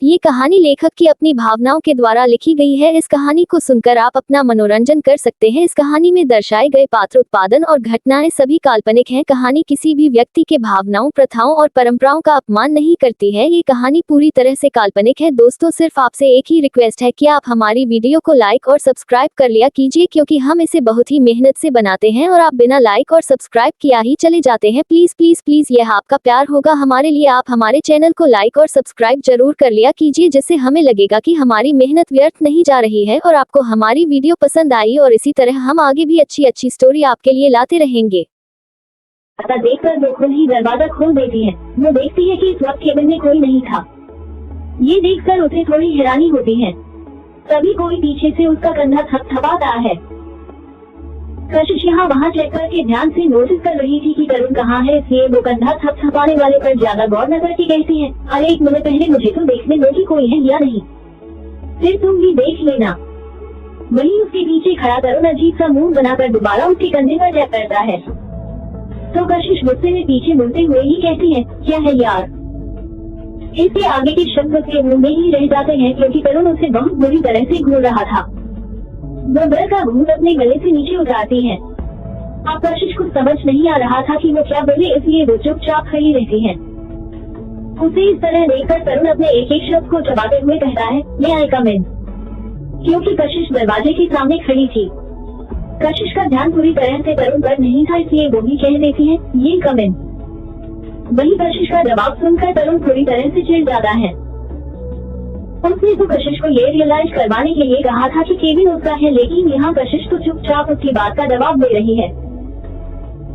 ये कहानी लेखक की अपनी भावनाओं के द्वारा लिखी गई है। इस कहानी को सुनकर आप अपना मनोरंजन कर सकते हैं। इस कहानी में दर्शाए गए पात्र, उत्पादन और घटनाएं सभी काल्पनिक हैं। कहानी किसी भी व्यक्ति के भावनाओं, प्रथाओं और परंपराओं का अपमान नहीं करती है। ये कहानी पूरी तरह से काल्पनिक है। दोस्तों, सिर्फ आपसे एक ही रिक्वेस्ट है कि आप हमारी वीडियो को लाइक और सब्सक्राइब कर लिया कीजिए, क्योंकि हम इसे बहुत ही मेहनत से बनाते हैं और आप बिना लाइक और सब्सक्राइब किया ही चले जाते हैं। प्लीज प्लीज प्लीज, यह आपका प्यार होगा हमारे लिए। आप हमारे चैनल को लाइक और सब्सक्राइब जरूर कर लिया कीजिए, जिससे हमें लगेगा कि हमारी मेहनत व्यर्थ नहीं जा रही है और आपको हमारी वीडियो पसंद आई, और इसी तरह हम आगे भी अच्छी अच्छी स्टोरी आपके लिए लाते रहेंगे। देखकर वो खुद ही दरवाजा खोल देती है। वो देखती है कि इस वक्त केबिन में कोई नहीं था। ये देखकर उसे थोड़ी हैरानी होती है। तभी कोई पीछे से उसका कंधा थपथपाता है। कशिश यहाँ वहाँ चेक करके ध्यान से नोटिस कर रही थी कि तरुण कहाँ है, इसलिए वो कंधा थपथपाने वाले पर ज्यादा गौर न करके कहती है, अरे एक मिनट पहले मुझे तो देखने दो कि कोई है या नहीं, फिर तुम भी देख लेना। वहीं उसके पीछे खड़ा तरुण अजीब सा मुंह बनाकर दोबारा उसके कंधे पर टैप करता है। तो कशिश गुस्से में पीछे मुड़ते हुए ही कहती है, क्या है यार। इसके आगे के शब्द उसके मुंह में ही रह जाते हैं, क्योंकि तरुण उसे बहुत बुरी तरह से घूर रहा था। वो डर का घूंट अपने गले से नीचे उतारती है। अब कशिश को समझ नहीं आ रहा था कि वो क्या बोले, इसलिए वो चुपचाप खड़ी रहती है। उसे इस तरह देखकर तरुण अपने एक एक शब्द को चबाते हुए कहता है, मैं आई कम इन। क्योंकि कशिश दरवाजे के सामने खड़ी थी, कशिश का ध्यान पूरी तरह से तरुण पर नहीं था, इसलिए वो भी कह देती है, ये कम इन। वही कशिश का जवाब सुनकर तरुण पूरी तरह से चिढ़ जाता है। उसने तो कशिश को ये रियलाइज करवाने के लिए कहा था कि केबिन उसका है, लेकिन यहाँ कशिश तो चुपचाप उसकी बात का जवाब दे रही है।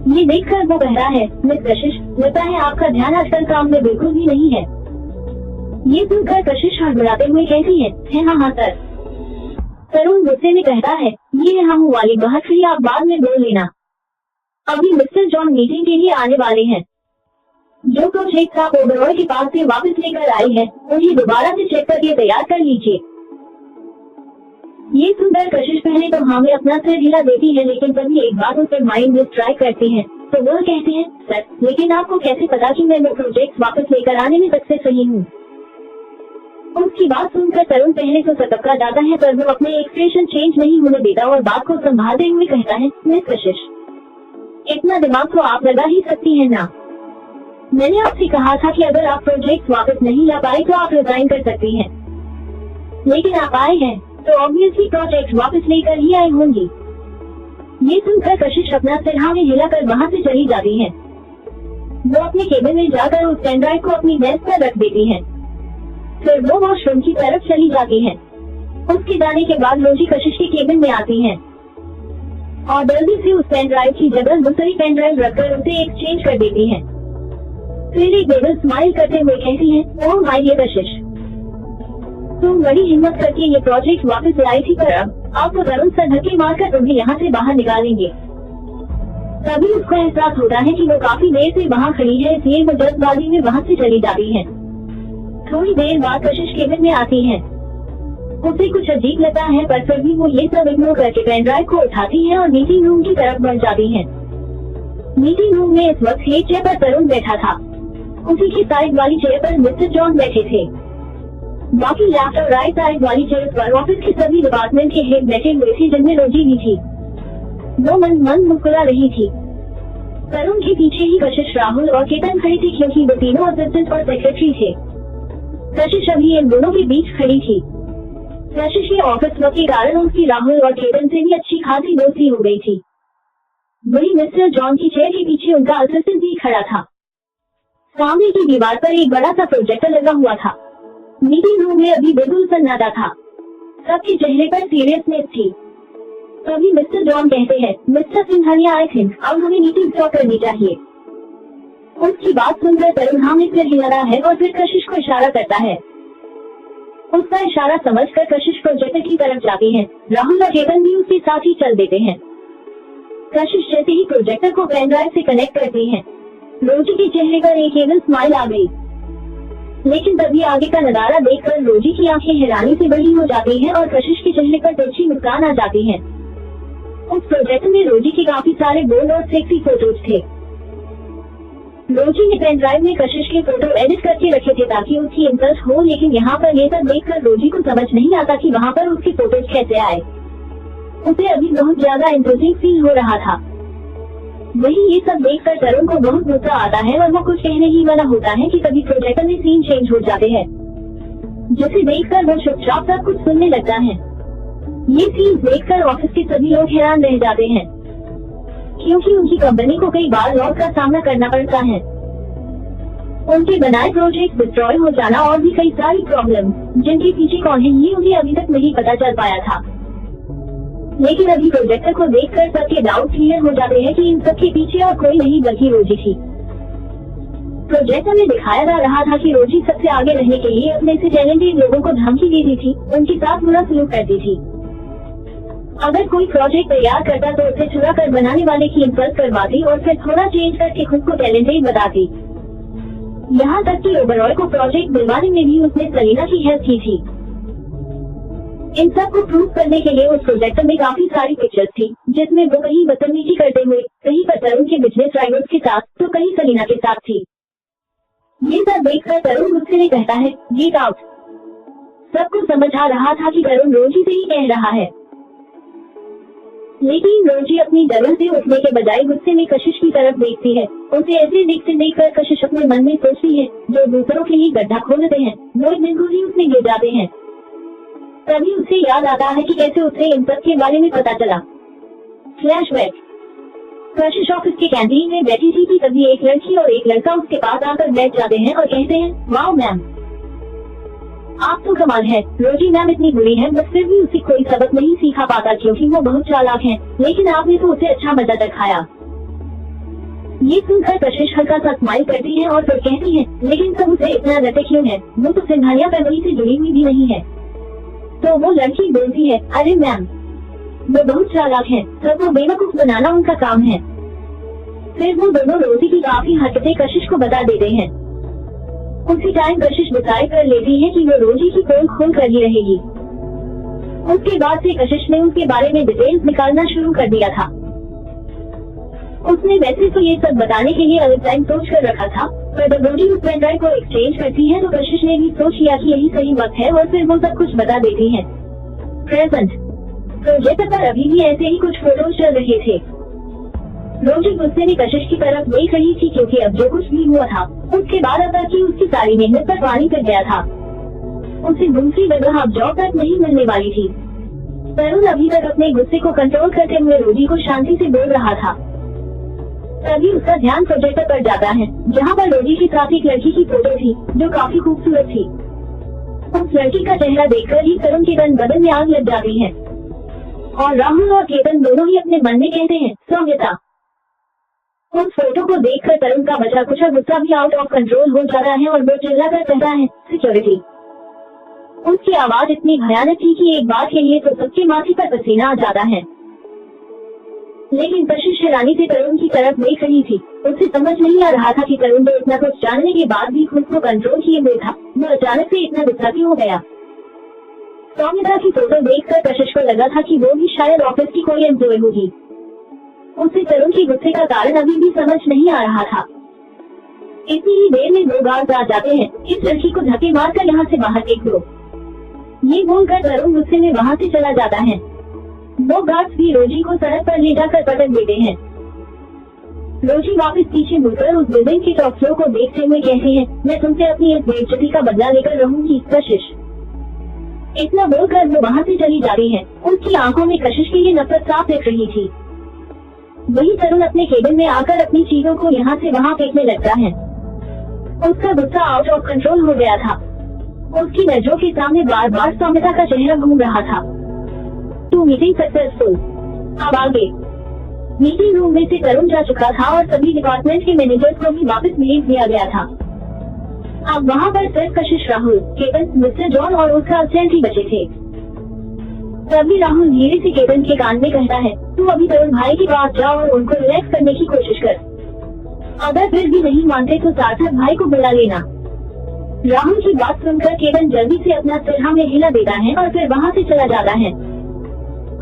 ये देखकर वो कह रहा है, मिस कशिश, लगता है आपका ध्यान आजकल काम में बिल्कुल भी नहीं है। ये सुनकर कशिश हड़बड़ाते हुए कहती है, हाँ सर। तरुण गुस्से में कहता है, ये हाँ हूँ वाली बात फिर आप बाद में बोल लेना। अभी मिस्टर जॉन मीटिंग के लिए आने वाले हैं। जो प्रोजेक्ट आप ओबरॉय के पास से वापस लेकर आई है, उन्हें दोबारा से चेक करके तैयार कर लीजिए। ये सुनकर कशिश पहले तो हाँ में अपना सिर हिला देती है, लेकिन तभी एक बार उसे माइंड में स्ट्राइक करती है। तो वह कहते हैं, सर, लेकिन आपको कैसे पता कि मैं वो प्रोजेक्ट वापस लेकर आने में सक्सेस रही हूँ। उसकी बात सुनकर तरुण पहले तो सटका जाता है, पर वो अपने एक्सप्रेशन चेंज नहीं होने देता और बात को संभालते हुए कहता है, मिस कशिश, इतना दिमाग तो आप लगा ही सकती है ना। मैंने आपसे कहा था कि अगर आप प्रोजेक्ट वापस नहीं ला पाए तो आप रिजाइन कर सकती हैं, लेकिन आप आए हैं तो ऑब्वियसली प्रोजेक्ट वापस लेकर ही आए होंगी। ये सुनकर कशिश अपना सिर हाँ में हिलाकर वहाँ से चली जाती है। वो अपने केबिन में जाकर उस पेन ड्राइव को अपनी डेस्क पर रख देती है। फिर वो वॉशरूम की तरफ चली जाती है। उसके जाने के बाद रोजी कशिश के केबिन में आती है और जल्दी से उस पेन ड्राइव की जगह दूसरी पेन ड्राइव रखकर उसे एक्सचेंज कर देती है। फिर एक बेबल स्माइल करते हुए कहती है, ओह माय डियर कशिश, तुम बड़ी हिम्मत करके ये प्रोजेक्ट वापस लाई थी, पर अब आपको तरुण से धक्के मारकर तुम्हें यहाँ से बाहर निकालेंगे। तभी उसको एहसास होता है कि वो काफी देर से वहाँ खड़ी है, इसलिए वो जल्दबाजी में वहाँ से चली जाती है। थोड़ी देर बाद कशिश केबिन में आती है। उसे कुछ अजीब लगता है, पर फिर भी वो ये सब इग्नोर करके पेन ड्राइव को उठाती है और मीटिंग रूम की तरफ बढ़ जाती है। मीटिंग रूम में इस वक्त एक चेयर पर तरुण बैठा था। उसी की साइड वाली चेयर पर मिस्टर जॉन बैठे थे। बाकी लेफ्ट और राइट साइड वाली चेयर पर ऑफिस के सभी डिपार्टमेंट के हेड बैठे हुए थे, जिनमें रोजी भी थी। वो मन मुस्कुरा रही थी। तरुण के पीछे ही कशिश, राहुल और केतन खड़ी थी, क्योंकि वो तीनों असिस्टेंट और सेक्रेटरी थे। कशिश अभी इन दोनों के बीच खड़ी थी। कशिश के ऑफिस वर्क के कारण उसकी राहुल और केतन से भी अच्छी खासी दोस्ती हो गई थी। वही मिस्टर जॉन की चेयर के पीछे उनका असिस्टेंट भी खड़ा था। सामने की दीवार पर एक बड़ा सा प्रोजेक्टर लगा हुआ था। मीटिंग रूम में अभी बिल्कुल सन्नाटा था। सबके चेहरे पर सीरियसनेस थी। तभी मिस्टर जॉन कहते हैं, मिस्टर सिंघानिया, आई थिंक अब हमें मीटिंग स्टॉप करनी चाहिए। उसकी बात सुनकर तरुण हाँ में सिर हिला रहा है और फिर कशिश को इशारा करता है। उसका इशारा समझकर कशिश प्रोजेक्टर की तरफ जाती है। राहुल और केतन भी उसके साथ ही चल देते हैं। कशिश जैसे ही प्रोजेक्टर को पेन ड्राइव से कनेक्ट करती है, रोजी के चेहरे पर एक एवल स्माइल आ गई। लेकिन तभी आगे का नजारा देखकर रोजी की आंखें हैरानी से बड़ी हो जाती हैं और कशिश के चेहरे पर तिरछी मुस्कान आ जाती है। उस प्रोजेक्ट में रोजी के काफी सारे बोल्ड और सेक्सी फोटोज थे। रोजी ने पेन ड्राइव में कशिश के फोटो एडिट करके रखे थे ताकि उसकी इंसल्ट हो, लेकिन यहाँ पर ये सब देखकर रोजी को समझ नहीं आता कि वहाँ पर उसके फोटोज कैसे आए। उसे अभी बहुत ज्यादा इंटरेस्टिंग फील हो रहा था। वही ये सब देखकर तरुण को बहुत गुस्सा आता है और वो कुछ कहने ही वाला होता है कि कभी प्रोजेक्टर में सीन चेंज हो जाते हैं, जिसे देखकर वो चुपचाप सब कुछ सुनने लगता है। ये सीन देखकर ऑफिस के सभी लोग हैरान रह जाते हैं, क्योंकि उनकी कंपनी को कई बार लॉस का सामना करना पड़ता है। उनके बनाए प्रोजेक्ट डिस्ट्रॉय हो जाना और भी कई सारी प्रॉब्लम जिनके पीछे कौन है ये उन्हें अभी तक नहीं पता चल पाया था। लेकिन अभी प्रोजेक्टर को देखकर सबके डाउट क्लियर हो जाते हैं कि इन सब के पीछे और कोई नहीं बल्कि रोजी थी। प्रोजेक्टर में दिखाया जा रहा था कि रोजी सबसे आगे रहने के लिए अपने से टैलेंटेड लोगों को धमकी देती थी, उनके साथ बुरा सलूक करती थी। अगर कोई प्रोजेक्ट तैयार करता तो उसे चुरा कर बनाने वाले की इंसल्ट करवाती और फिर थोड़ा चेंज करके खुद को टैलेंटेड बताती। यहाँ तक कि ओबरॉय को प्रोजेक्ट दिलवाने में भी उसने सलीना की हेल्प की थी। इन सब को प्रूव करने के लिए उस प्रोजेक्टर में काफी सारी पिक्चर्स थी, जिसमें वो कहीं बदतमीजी करते हुए, कहीं पर तरुण के बिजनेस राइवल्स के साथ तो कहीं सलीना के साथ थी। ये सब देखकर तरुण गुस्से में कहता है, गेट आउट। सबको समझ आ रहा था कि तरुण रोजी से ही कह रहा है, लेकिन रोजी अपनी जगह से उठने के बजाय गुस्से में कशिश की तरफ देखती है। उसे ऐसे देखते देखकर कशिश अपने मन में सोचती है, जो दूसरों के लिए गड्ढा खोदते हैं वो एक दिन ही उसमें गिर जाते हैं। तभी उसे याद आता है कि कैसे उसे इन सब के बारे में पता चला। फ्लैशबैक। कशिश ऑफिस के कैंटीन में बैठी थी कि तभी एक लड़की और एक लड़का उसके पास आकर बैठ जाते हैं और कहते हैं, वाओ मैम, आप तो कमाल है। रोजी मैम इतनी बुरी है बस फिर भी उसे कोई सबक नहीं सीखा पाता क्योंकि वो बहुत चालाक है, लेकिन आपने तो उसे अच्छा मजा दिखाया। ये सुनकर कशिश हल्का सा स्माइल करती है और फिर कहती है, लेकिन सब उसे इतना रटे क्यों है, वो तो सिंघानिया फैमिली से जुड़ी हुई भी नहीं है। तो वो लड़की बोलती है, अरे मैम वो बहुत चालाक है, सबको बेवकूफ बनाना उनका काम है। फिर वो दोनों रोजी की काफी हरकतें कशिश को बता देते हैं। उसी टाइम कशिश डिसाइड कर लेती है कि वो रोजी की पोल खोल कर ही रहेगी। उसके बाद से कशिश ने उसके बारे में डिटेल्स निकालना शुरू कर दिया था। उसने वैसे तो ये सब बताने के लिए अलग टाइम सोच कर रखा था, पर जब रोजी उस पेन ड्राइव को एक्सचेंज करती है तो कशिश ने भी सोच लिया कि यही सही वक्त है और फिर वो सब कुछ बता देती है। प्रेजेंट। प्रोजेक्ट पर अभी भी ऐसे ही कुछ फोटोज चल रहे थे। रोजी गुस्से में कशिश की तरफ देख रही थी क्योंकि अब जो कुछ भी हुआ था उसके बाद अब तक की उसकी सारी मेहनत पर पानी फिर गया था। उसे दूसरी जगह अब जॉब तक नहीं मिलने वाली थी। तरुण अभी तक अपने गुस्से को कंट्रोल करते हुए रोजी को शांति से बोल रहा था। तभी उसका ध्यान प्रोजेक्टर पर जाता है, जहाँ पर रोजी के साथ एक लड़की की फोटो थी जो काफी खूबसूरत थी। उस लड़की का चेहरा देखकर ही तरुण के तन बदन में आग लग जाती है और राहुल और केतन दोनों ही अपने मन में कहते हैं, सौम्यता। उस फोटो को देखकर तरुण का बचा कुचा गुस्सा भी आउट ऑफ कंट्रोल हो जाता है और वो चिल्लाकर कहता है, सिक्योरिटी। उसकी आवाज इतनी भयानक थी कि एक बार के लिए तो सबके माथे पर पसीना आ जाता है। लेकिन कशिश हैरानी से तरुण की तरफ देख रही थी। उसे समझ नहीं आ रहा था कि तरुण को इतना कुछ जानने के बाद भी खुद को कंट्रोल किए हुए था, वो अचानक से इतना गुस्सा क्यों हो गया। सौम्यता की फोटो देखकर कशिश को लगा था कि वो भी शायद ऑफिस की कोई एम्प्लॉय होगी। उसे तरुण की गुस्से का कारण अभी भी समझ नहीं आ रहा था। इतनी ही देर में दो गार्ड आ जाते हैं, इस लड़की को धक्के मारकर यहाँ से बाहर फेंक दो। ये बोलकर तरुण गुस्से में वहाँ से चला जाता है। वो गार्ड्स भी रोजी को सड़क पर ले जाकर पटक देते हैं। रोजी वापस पीछे मुड़कर उस बिल्डिंग के टॉप फ्लोर को देखते हुए कहती है, मैं तुमसे अपनी इस बेइज्जती का बदला लेकर रहूंगी कशिश। इतना बोलकर वो वहाँ से चली जाती है। उसकी आंखों में कशिश की ये नफरत साफ दिख रही थी। वही तरुण अपने केबिन में आकर अपनी चीजों को यहाँ से वहाँ फेंकने लगता है। उसका गुस्सा आउट ऑफ कंट्रोल हो गया था। उसकी नजरों के सामने बार बार सौम्यता का चेहरा घूम रहा था। टू मीटिंग सक्सेसफुल। अब आगे। मीटिंग रूम में से तरुण जा चुका था और सभी डिपार्टमेंट के मैनेजर्स को भी वापस भेज दिया गया था। अब वहाँ पर सिर्फ कशिश, राहुल, केतन, मिस्टर जॉन और उसका असिस्टेंट ही बचे थे। तभी राहुल धीरे से केतन के कान में कहता है, तू अभी तरुण भाई के पास जा और उनको रिलैक्स करने की कोशिश कर। अगर फिर भी नहीं मानते तो सार्थक भाई को बुला लेना। राहुल की बात सुनकर केतन जल्दी से अपना सिर हाँ में हिला देता है और फिर वहाँ से चला जाता है।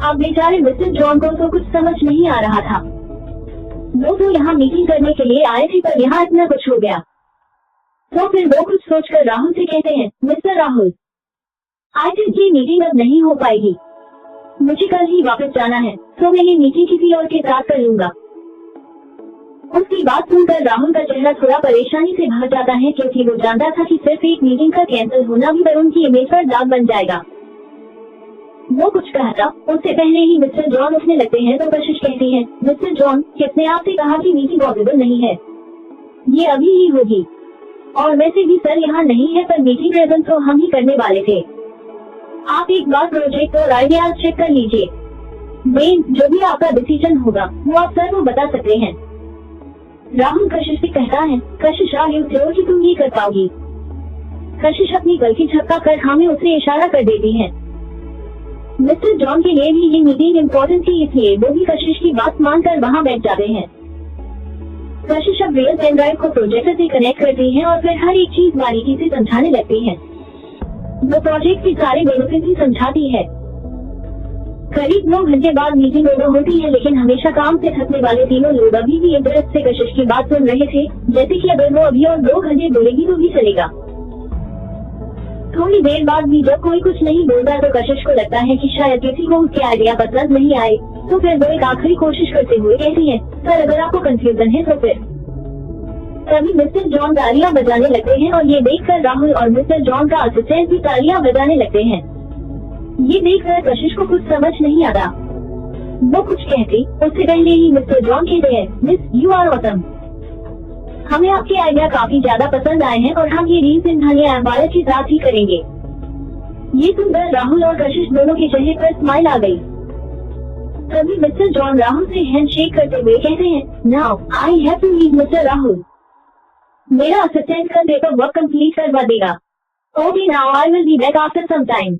अब बेचारे मिस्टर जॉन को तो कुछ समझ नहीं आ रहा था। वो तो यहाँ मीटिंग करने के लिए आए थे पर यहाँ इतना कुछ हो गया। तो फिर वो कुछ सोचकर राहुल से कहते हैं, मिस्टर राहुल, आई थिंक ये मीटिंग अब नहीं हो पाएगी। मुझे कल ही वापस जाना है, तो मैं ये मीटिंग किसी और के साथ कर लूंगा। उसकी बात सुनकर राहुल का चेहरा थोड़ा परेशानी से भर जाता है, क्योंकि वो जानता था कि सिर्फ एक मीटिंग का कैंसिल होना भी पर उनकी इमेज पर दाग बन जाएगा। वो कुछ कहता उससे पहले ही मिस्टर जॉन उठने लगते हैं तो कशिश कहती है, मिस्टर जॉन, किसने आपसे कहा कि मीटिंग पॉसिबल नहीं है? ये अभी ही होगी। और वैसे भी सर यहाँ नहीं है, पर मीटिंग प्रेजेंट तो हम ही करने वाले थे। आप एक बार प्रोजेक्ट और आइडियाज चेक कर लीजिए। मेन जो भी आपका डिसीजन होगा वो आप सर को बता सकते हैं। राहुल कशिश से कहता है, कशिश आर यू श्योर कि तुम ये कर पाओगी? कशिश अपनी गलती झपका कर हमें उसे इशारा कर देती है। मिस्टर जॉन के लिए भी ये मीटिंग इम्पोर्टेंट थी, इसलिए वो भी कशिश की बात मानकर वहाँ बैठ जाते हैं। कशिश अब रियल पेन ड्राइव को प्रोजेक्टर से कनेक्ट करती है और फिर हर एक चीज बारीकी से समझाने लगती है। वो प्रोजेक्ट के सारे बेनिफिट भी समझाती है। करीब 9 घंटे बाद मीटिंग ओवर होती है, लेकिन हमेशा काम से थकने वाले तीनों लोग अभी भी इंटरेस्ट से कशिश की बात सुन रहे थे, जैसे कि अगर वो अभी और 2 घंटे बोलेगी तो भी चलेगा। थोड़ी देर बाद भी जब कोई कुछ नहीं बोलता तो कशिश को लगता है कि शायद किसी को उसके आइडिया पसंद नहीं आए, तो फिर वो एक आखिरी कोशिश करते हुए कहती है, सर अगर आपको कंफ्यूजन है तो फिर। तभी मिस्टर जॉन तालियां बजाने लगते हैं और ये देखकर राहुल और मिस्टर जॉन का असिस्टेंट भी तालियां बजाने लगते हैं। ये देखकर कशिश को कुछ समझ नहीं आता। वो कुछ कहती उससे पहले ही मिस्टर जॉन कहते हैं, मिस यू आर ऑसम, हमें आपके आइडिया काफी ज्यादा पसंद आए हैं और हम ये रील सिंघानिया एम्पायर के साथ ही करेंगे। ये सुनकर राहुल और कशिश दोनों के चेहरे पर स्माइल आ गई। तभी मिस्टर जॉन राहुल से हैंडशेक करते हुए कहते हैं, now I have to leave mister Rahul, मेरा असिस्टेंट कल पेपर वर्क कंप्लीट करवा देगा। Okay now I will be back after some time.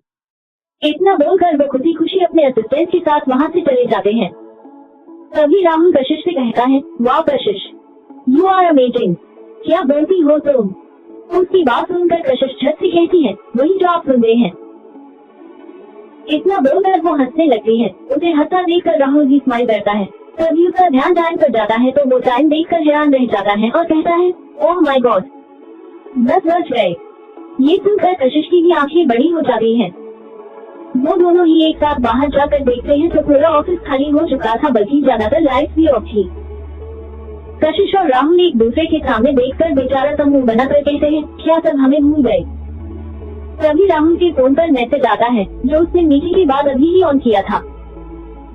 इतना बोलकर वो खुशी खुशी अपने असिस्टेंट के साथ वहाँ से चले जाते हैं। तभी राहुल कशिश से कहता है, वाह कशिश, यू आर अमेजिंग, क्या बोलती हो तुम? उसकी बात सुनकर कशिश झट से कहती है, वही जो आप सुन रहे हैं। इतना बोलकर वो हंसने लगती है। उसे हंसता देखकर राहुल भी स्माइल करता है। तभी उसका ध्यान टाइम पर जाता है तो वो टाइम देखकर हैरान रह जाता है और कहता है, ओह माय गॉड, 10 बज गए। ये सुनकर कशिश की भी आंखें बड़ी हो जाती हैं। वो दोनों ही एक साथ बाहर जाकर देखते हैं तो पूरा ऑफिस खाली हो चुका था, बल्कि ज्यादातर लाइट्स भी ऑफ थी। कशिश और राहुल एक दूसरे के सामने देखकर बेचारा सा मुंह बनाकर कहते हैं, क्या सब हमें भूल गए? तभी राहुल के फोन पर मैसेज आता है जो उसने मीटिंग के बाद अभी ही ऑन किया था।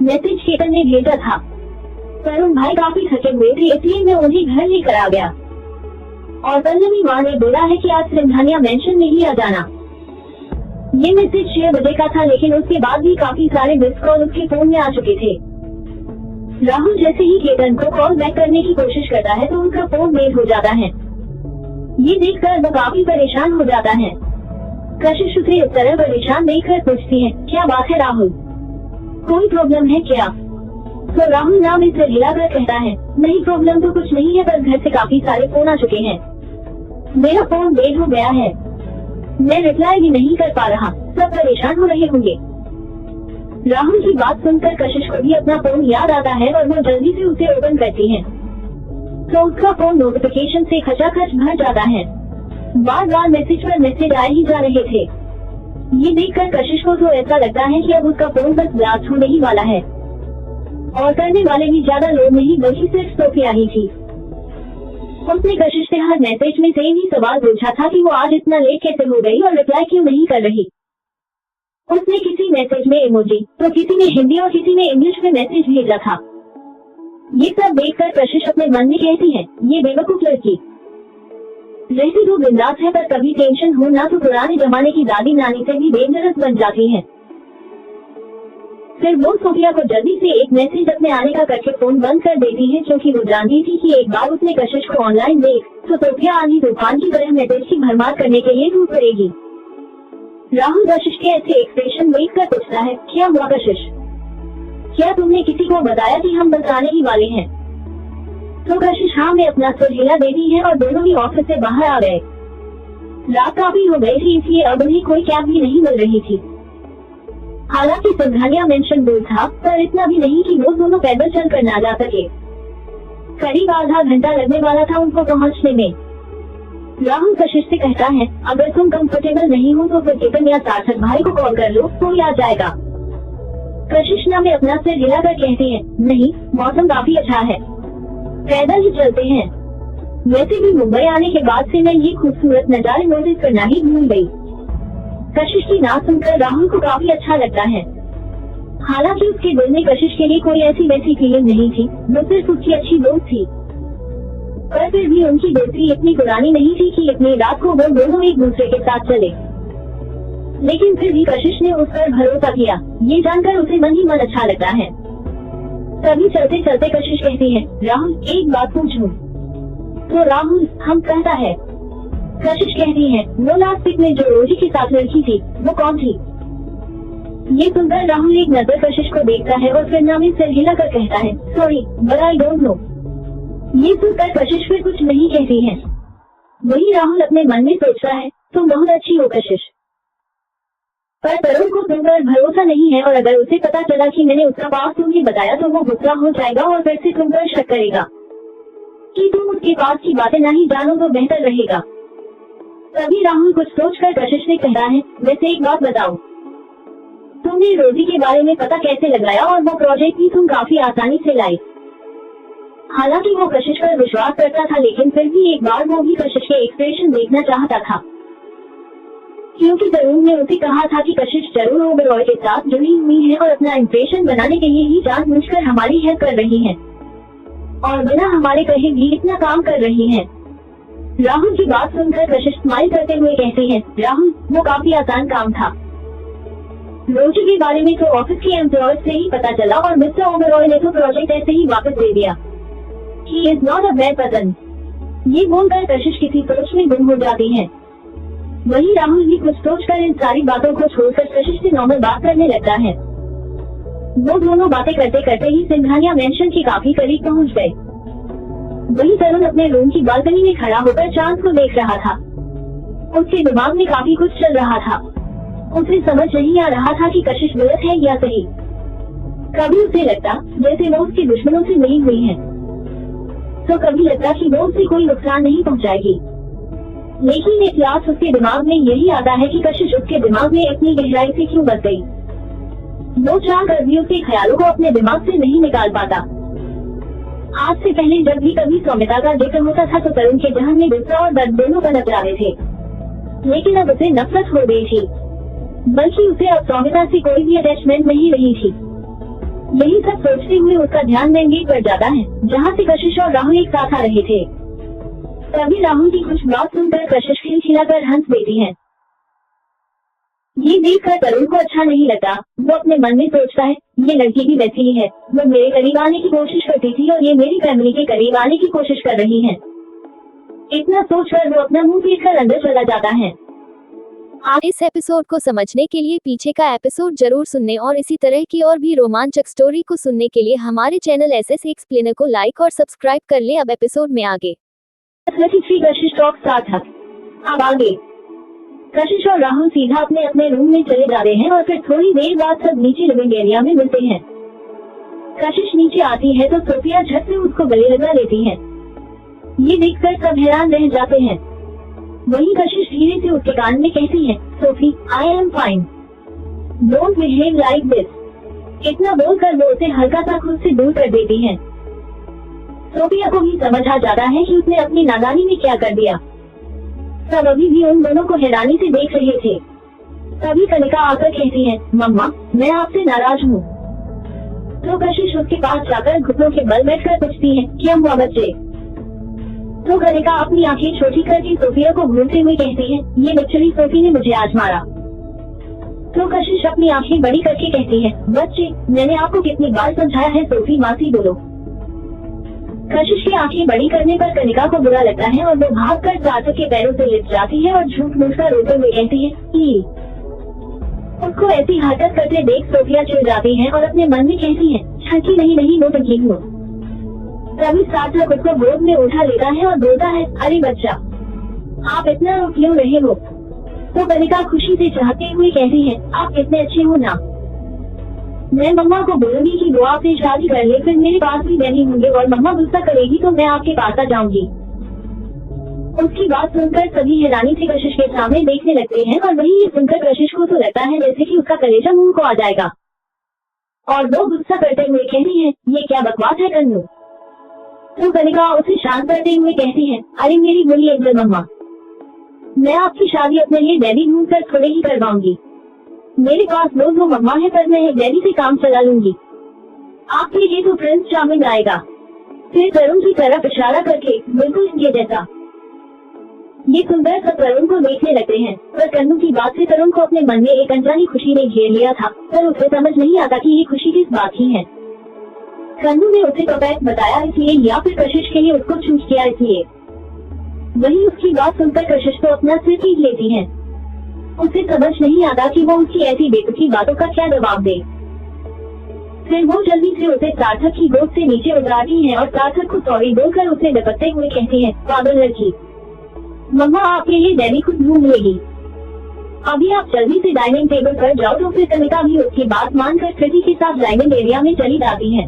मैसेज केतन ने भेजा था, तरुण भाई काफी थके हुए थे इसलिए मैं उन्हें घर लेकर आ गया, और पल्लवी माँ ने बोला है कि आज सिंघानिया मेंशन में ही आ जाना। ये मैसेज 6 बजे का था, लेकिन उसके बाद भी काफी सारे मिस कॉल उसके फोन में आ चुके थे। राहुल जैसे ही केतन को कॉल बैक करने की कोशिश करता है तो उसका फोन बेल हो जाता है। ये देखकर वो काफी परेशान हो जाता है। कशिश उसे इस तरह परेशान देखकर पूछती है, क्या बात है राहुल, कोई प्रॉब्लम है क्या? तो राहुल नाम इसे हिलाकर कहता है, नहीं प्रॉब्लम तो कुछ नहीं है, बस घर से काफी सारे फोन आ चुके हैं, मेरा फोन बेल हो गया है, मैं रिप्लाई भी नहीं कर पा रहा, सब परेशान हो रहे होंगे। राहुल की बात सुनकर कशिश को भी अपना फोन याद आता है और वो जल्दी से उसे ओपन करती है तो उसका फोन नोटिफिकेशन से खचाखच भर जाता है। बार बार मैसेज पर मैसेज आ ही जा रहे थे। ये देखकर कशिश को तो ऐसा लगता है कि अब उसका फोन बस ब्लास्ट होने ही वाला है, और करने वाले भी ज्यादा लोग नहीं बल्कि सिर्फ सोफिया ही थी। उसने कशिश से हर मैसेज में सेम ही सवाल पूछा था कि वो आज इतना लेट कैसे हो गई और रिप्लाई क्यों नहीं कर रही। उसने किसी मैसेज में इमोजी तो किसी में हिंदी और किसी में इंग्लिश में मैसेज भेजा था। ये सब देखकर कशिश अपने मन में कहती है, ये बेवकूफ लड़की रहती तो बिंदास है, पर कभी टेंशन हो ना तो पुराने जमाने की दादी नानी से भी डेंजरस बन जाती है। फिर वो सोफिया को जल्दी से एक मैसेज अपने आने का करके फोन बंद कर देती है, क्योंकि वो जानती थी कि एक बार उसने कशिश को ऑनलाइन देख तो सोफिया आंधी तूफान की तरह मैसेज की भरमार करने के लिए टूट पड़ेगी। राहुल कशिश के ऐसे एक्सप्रेशन देख कर पूछता है, क्या हुआ कशिश, क्या तुमने किसी को बताया कि हम बस आने ही वाले हैं? तो कशिश हाँ में अपना सिर हिला देती है और दोनों ही ऑफिस से बाहर आ गए। रात काफी हो गई थी इसलिए अब उन्हें कोई कैब भी नहीं मिल रही थी। हालांकि सिंघानिया मेंशन दूर था, पर इतना भी नहीं कि वो दोनों पैदल चल कर ना जा सके। करीब आधा घंटा लगने वाला था उनको पहुंचने में। राहुल कशिश से कहता है, अगर तुम कंफर्टेबल नहीं हो तो फिर केतन या सार्थक भाई को कॉल कर लो, कोई आ जाएगा। कशिश ना में अपना सिर हिलाकर कहती है, नहीं, मौसम काफी अच्छा है, पैदल ही चलते हैं। वैसे भी मुंबई आने के बाद से मैं ये खूबसूरत नजारे नोटिस करना ही भूल गई। कशिश की बात सुनकर राहुल को काफी अच्छा लगता है। हालांकि उसके दिल में कशिश के लिए कोई ऐसी वैसी फीलिंग नहीं थी, वो सिर्फ उसकी अच्छी दोस्त थी। पर फिर भी उनकी दोस्ती इतनी पुरानी नहीं थी कि इतनी रात को वो दोनों एक दूसरे के साथ चले। लेकिन फिर भी कशिश ने उस पर भरोसा किया, ये जानकर उसे मन ही मन अच्छा लगता है। तभी चलते चलते कशिश कहती है, राहुल एक बात पूछूं? तो राहुल हम कहता है। कशिश कहती है, वो लास्ट पिक में जो रोजी के साथ लड़की थी, वो कौन थी? ये सुनकर राहुल एक नजर कशिश को देखता है और फिर ना में सिर हिलाकर कहता है, sorry but I don't know. ये सुनकर कशिश फिर कुछ नहीं कहती है। वही राहुल अपने मन में सोचता है, तुम बहुत अच्छी हो कशिश। पर तरुण को तुम पर भरोसा नहीं है और अगर उसे पता चला कि मैंने उसका पास तुम्हें बताया तो वो गुस्सा हो जाएगा और फिर से तुम पर शक करेगा कि तुम उसके पास की बातें नहीं जानो तो बेहतर रहेगा। तभी राहुल कुछ सोचकर कशिश से कहता है, वैसे एक बात बताओ, तुमने रोजी के बारे में पता कैसे लगाया और वो प्रोजेक्ट भी तुम काफी आसानी से लाई। हालांकि वो कशिश पर विश्वास करता था लेकिन फिर भी एक बार वो भी कशिश के एक्सप्रेशन देखना चाहता था, क्योंकि तरुण ने उसे कहा था कि कशिश जरूर ओबेरॉय के साथ जुड़ी हुई है और अपना इंप्रेशन बनाने के लिए ही जानबूझकर हमारी हेल्प कर रही है और बिना हमारे कहे भी इतना काम कर रही है। राहुल की बात सुनकर कशिश स्माइल करते हुए कहती है, राहुल वो काफी आसान काम था। रोजी के बारे में तो ऑफिस के एम्प्लॉय से ही पता चला और मिस्टर ओबेरॉय ने तो प्रोजेक्ट ऐसे ही वापस दे दिया। He is not a bad person। ये बोलकर कशिश किसी सोच में गुम हो जाती है। वही राहुल भी कुछ सोचकर इन सारी बातों को छोड़कर कशिश से नॉर्मल बात करने लगता है। वो दोनों बातें करते करते ही सिंघानिया मेंशन के काफी करीब पहुंच गए। वही तरुण अपने रूम की बालकनी में खड़ा होकर चांद को देख रहा था। उसके दिमाग में काफी कुछ चल रहा था। उसे समझ नहीं आ रहा था कि कशिश गलत है या सही। कभी उसे लगता जैसे वो उसके दुश्मनों से मिली हुई है, तो कभी लगता कि वो उसे कोई नुकसान नहीं पहुंचाएगी। लेकिन एक लास्ट उसके दिमाग में यही आता है कि कशिश उसके दिमाग में इतनी गहराई से क्यों बस गई। वो चाह कर भी उसके ख्यालों को अपने दिमाग से नहीं निकाल पाता। आज से पहले जब भी कभी सौम्यता का जिक्र होता था तो तरुण के जहन में गुस्सा और दर्द दोनों पनप रहे थे, लेकिन अब उसे नफरत हो गई थी। बल्कि उसे अब सौम्यता से कोई भी अटैचमेंट नहीं रही थी। यही सब सोचते हुए उसका ध्यान मैंगेट पर जाता है जहाँ से कशिश और राहुल एक साथ आ रहे थे। तभी राहुल की कुछ बात सुनकर कशिश खिलखिलाकर हंस देती है। ये देखकर तरुण को अच्छा नहीं लगता। वो अपने मन में सोचता है, ये लड़की भी वैसी ही है, वो मेरे करीब आने की कोशिश करती थी और ये मेरी फैमिली के करीब आने की कोशिश कर रही है। इतना सोचकर वो अपना मुंह पीट कर अंदर चला जाता है। आप इस एपिसोड को समझने के लिए पीछे का एपिसोड जरूर सुनने और इसी तरह की और भी रोमांचक स्टोरी को सुनने के लिए हमारे चैनल एसएस एक्सप्लेनर को लाइक और सब्सक्राइब कर ले। अब एपिसोड में आगे कशिश टॉक सार्थक। अब आगे कशिश और राहुल सीधा अपने अपने रूम में चले जाते हैं और फिर थोड़ी देर बाद सब नीचे लिविंग एरिया में मिलते हैं। कशिश नीचे आती है तो सोफिया झट से उसको गले लगा लेती है। ये देखकर सब हैरान रह जाते हैं। वहीं कशिश धीरे से उसके कान में कहती है, Sophie I am fine, don't behave like this. इतना बोलकर वो उसे हल्का सा खुद से दूर कर देती है। सोफिया को भी समझ आ जाता है कि उसने अपनी नादानी में क्या कर दिया। सब अभी भी उन दोनों को हैरानी से देख रहे थे। तभी कनिका आकर कहती है, मम्मा मैं आपसे नाराज हूँ। तो कशिश उसके पास जाकर घुटनों के बल बैठकर पूछती है, क्या हुआ बच्चे? तो कनिका अपनी आंखें छोटी करके सोफिया को घूरते हुए कहती है, ये बच्चड़ी सोफी ने मुझे आज मारा। तो कशिश अपनी आंखें बड़ी करके कहती है, बच्चे मैंने आपको कितनी बार समझाया है सोफी मासी बोलो। कशिश की आंखें बड़ी करने पर कनिका को बुरा लगता है और वो भागकर सार्थक के पैरों से लिपट जाती है और झूठ मूठ कर रोते हुए कहती है, ई। उसको ऐसी हरकत करते देख सोफिया चिढ़ जाती है और अपने मन में कहती है, छकी नहीं नौटंकी हूँ। तभी सार्थक उसको गोद में उठा लेता है और बोलता है, अरे बच्चा आप इतना रो क्यों रहे हो? तो कनिका खुशी से चाहते हुए कहती है, आप कितने अच्छे हो ना। मैं मम्मा को बोलूंगी कि वो आपसे शादी कर ले, फिर मेरे पास भी नहीं होंगे और मम्मा गुस्सा करेगी तो मैं आपके पास आ जाऊंगी। उसकी बात सुनकर सभी हैरानी से कशिश के सामने देखने लगते हैं और वही ये सुनकर कशिश को तो लगता है जैसे कि उसका कलेजा मुंह को आ जाएगा और वो गुस्सा करते हुए कहती है, ये क्या बकवास है कन्नू। तो कनिका उसे शांत करते हुए कहती है, अरे मेरी बोली एंजल मम्मा, मैं आपकी शादी अपने लिए डैडी ढूंढ कर थोड़े ही करवाऊंगी। मेरे पास दो मम्मा है, पर मैं एक डैडी से काम चला लूंगी। आपके लिए तो प्रिंस चार्मिंग आएगा। फिर तरुण की तरफ इशारा करके, बिल्कुल इनके जैसा। ये सुनकर सब तरुण को देखने लगते हैं, पर कन्नू की बात से तरुण को अपने मन में एक अनजानी खुशी ने घेर लिया था, पर उसे समझ नहीं आता कि ये खुशी किस बात की है। कन्नू ने उसे परफेक्ट बताया इसलिए, या फिर कशिश के लिए उसको चूज किया इसलिए। वही उसकी बात सुनकर कशिश तो अपना सिर पीट लेती है। उसे समझ नहीं आता कि वो उसकी ऐसी बेतुकी बातों का क्या जवाब दे। फिर वो जल्दी से उसे सार्थक की गोद से नीचे उतारती है और सार्थक को सॉरी बोलकर उसे लपकते हुए कहती है, पागल लड़की, मम्मा आपके लिए डैडी खुद ढूंढ लेगी। अभी आप जल्दी से डाइनिंग टेबल पर जाओ। तो फिर कनिका भी उसकी बात मानकर कृति के साथ डाइनिंग एरिया में चली जाती है।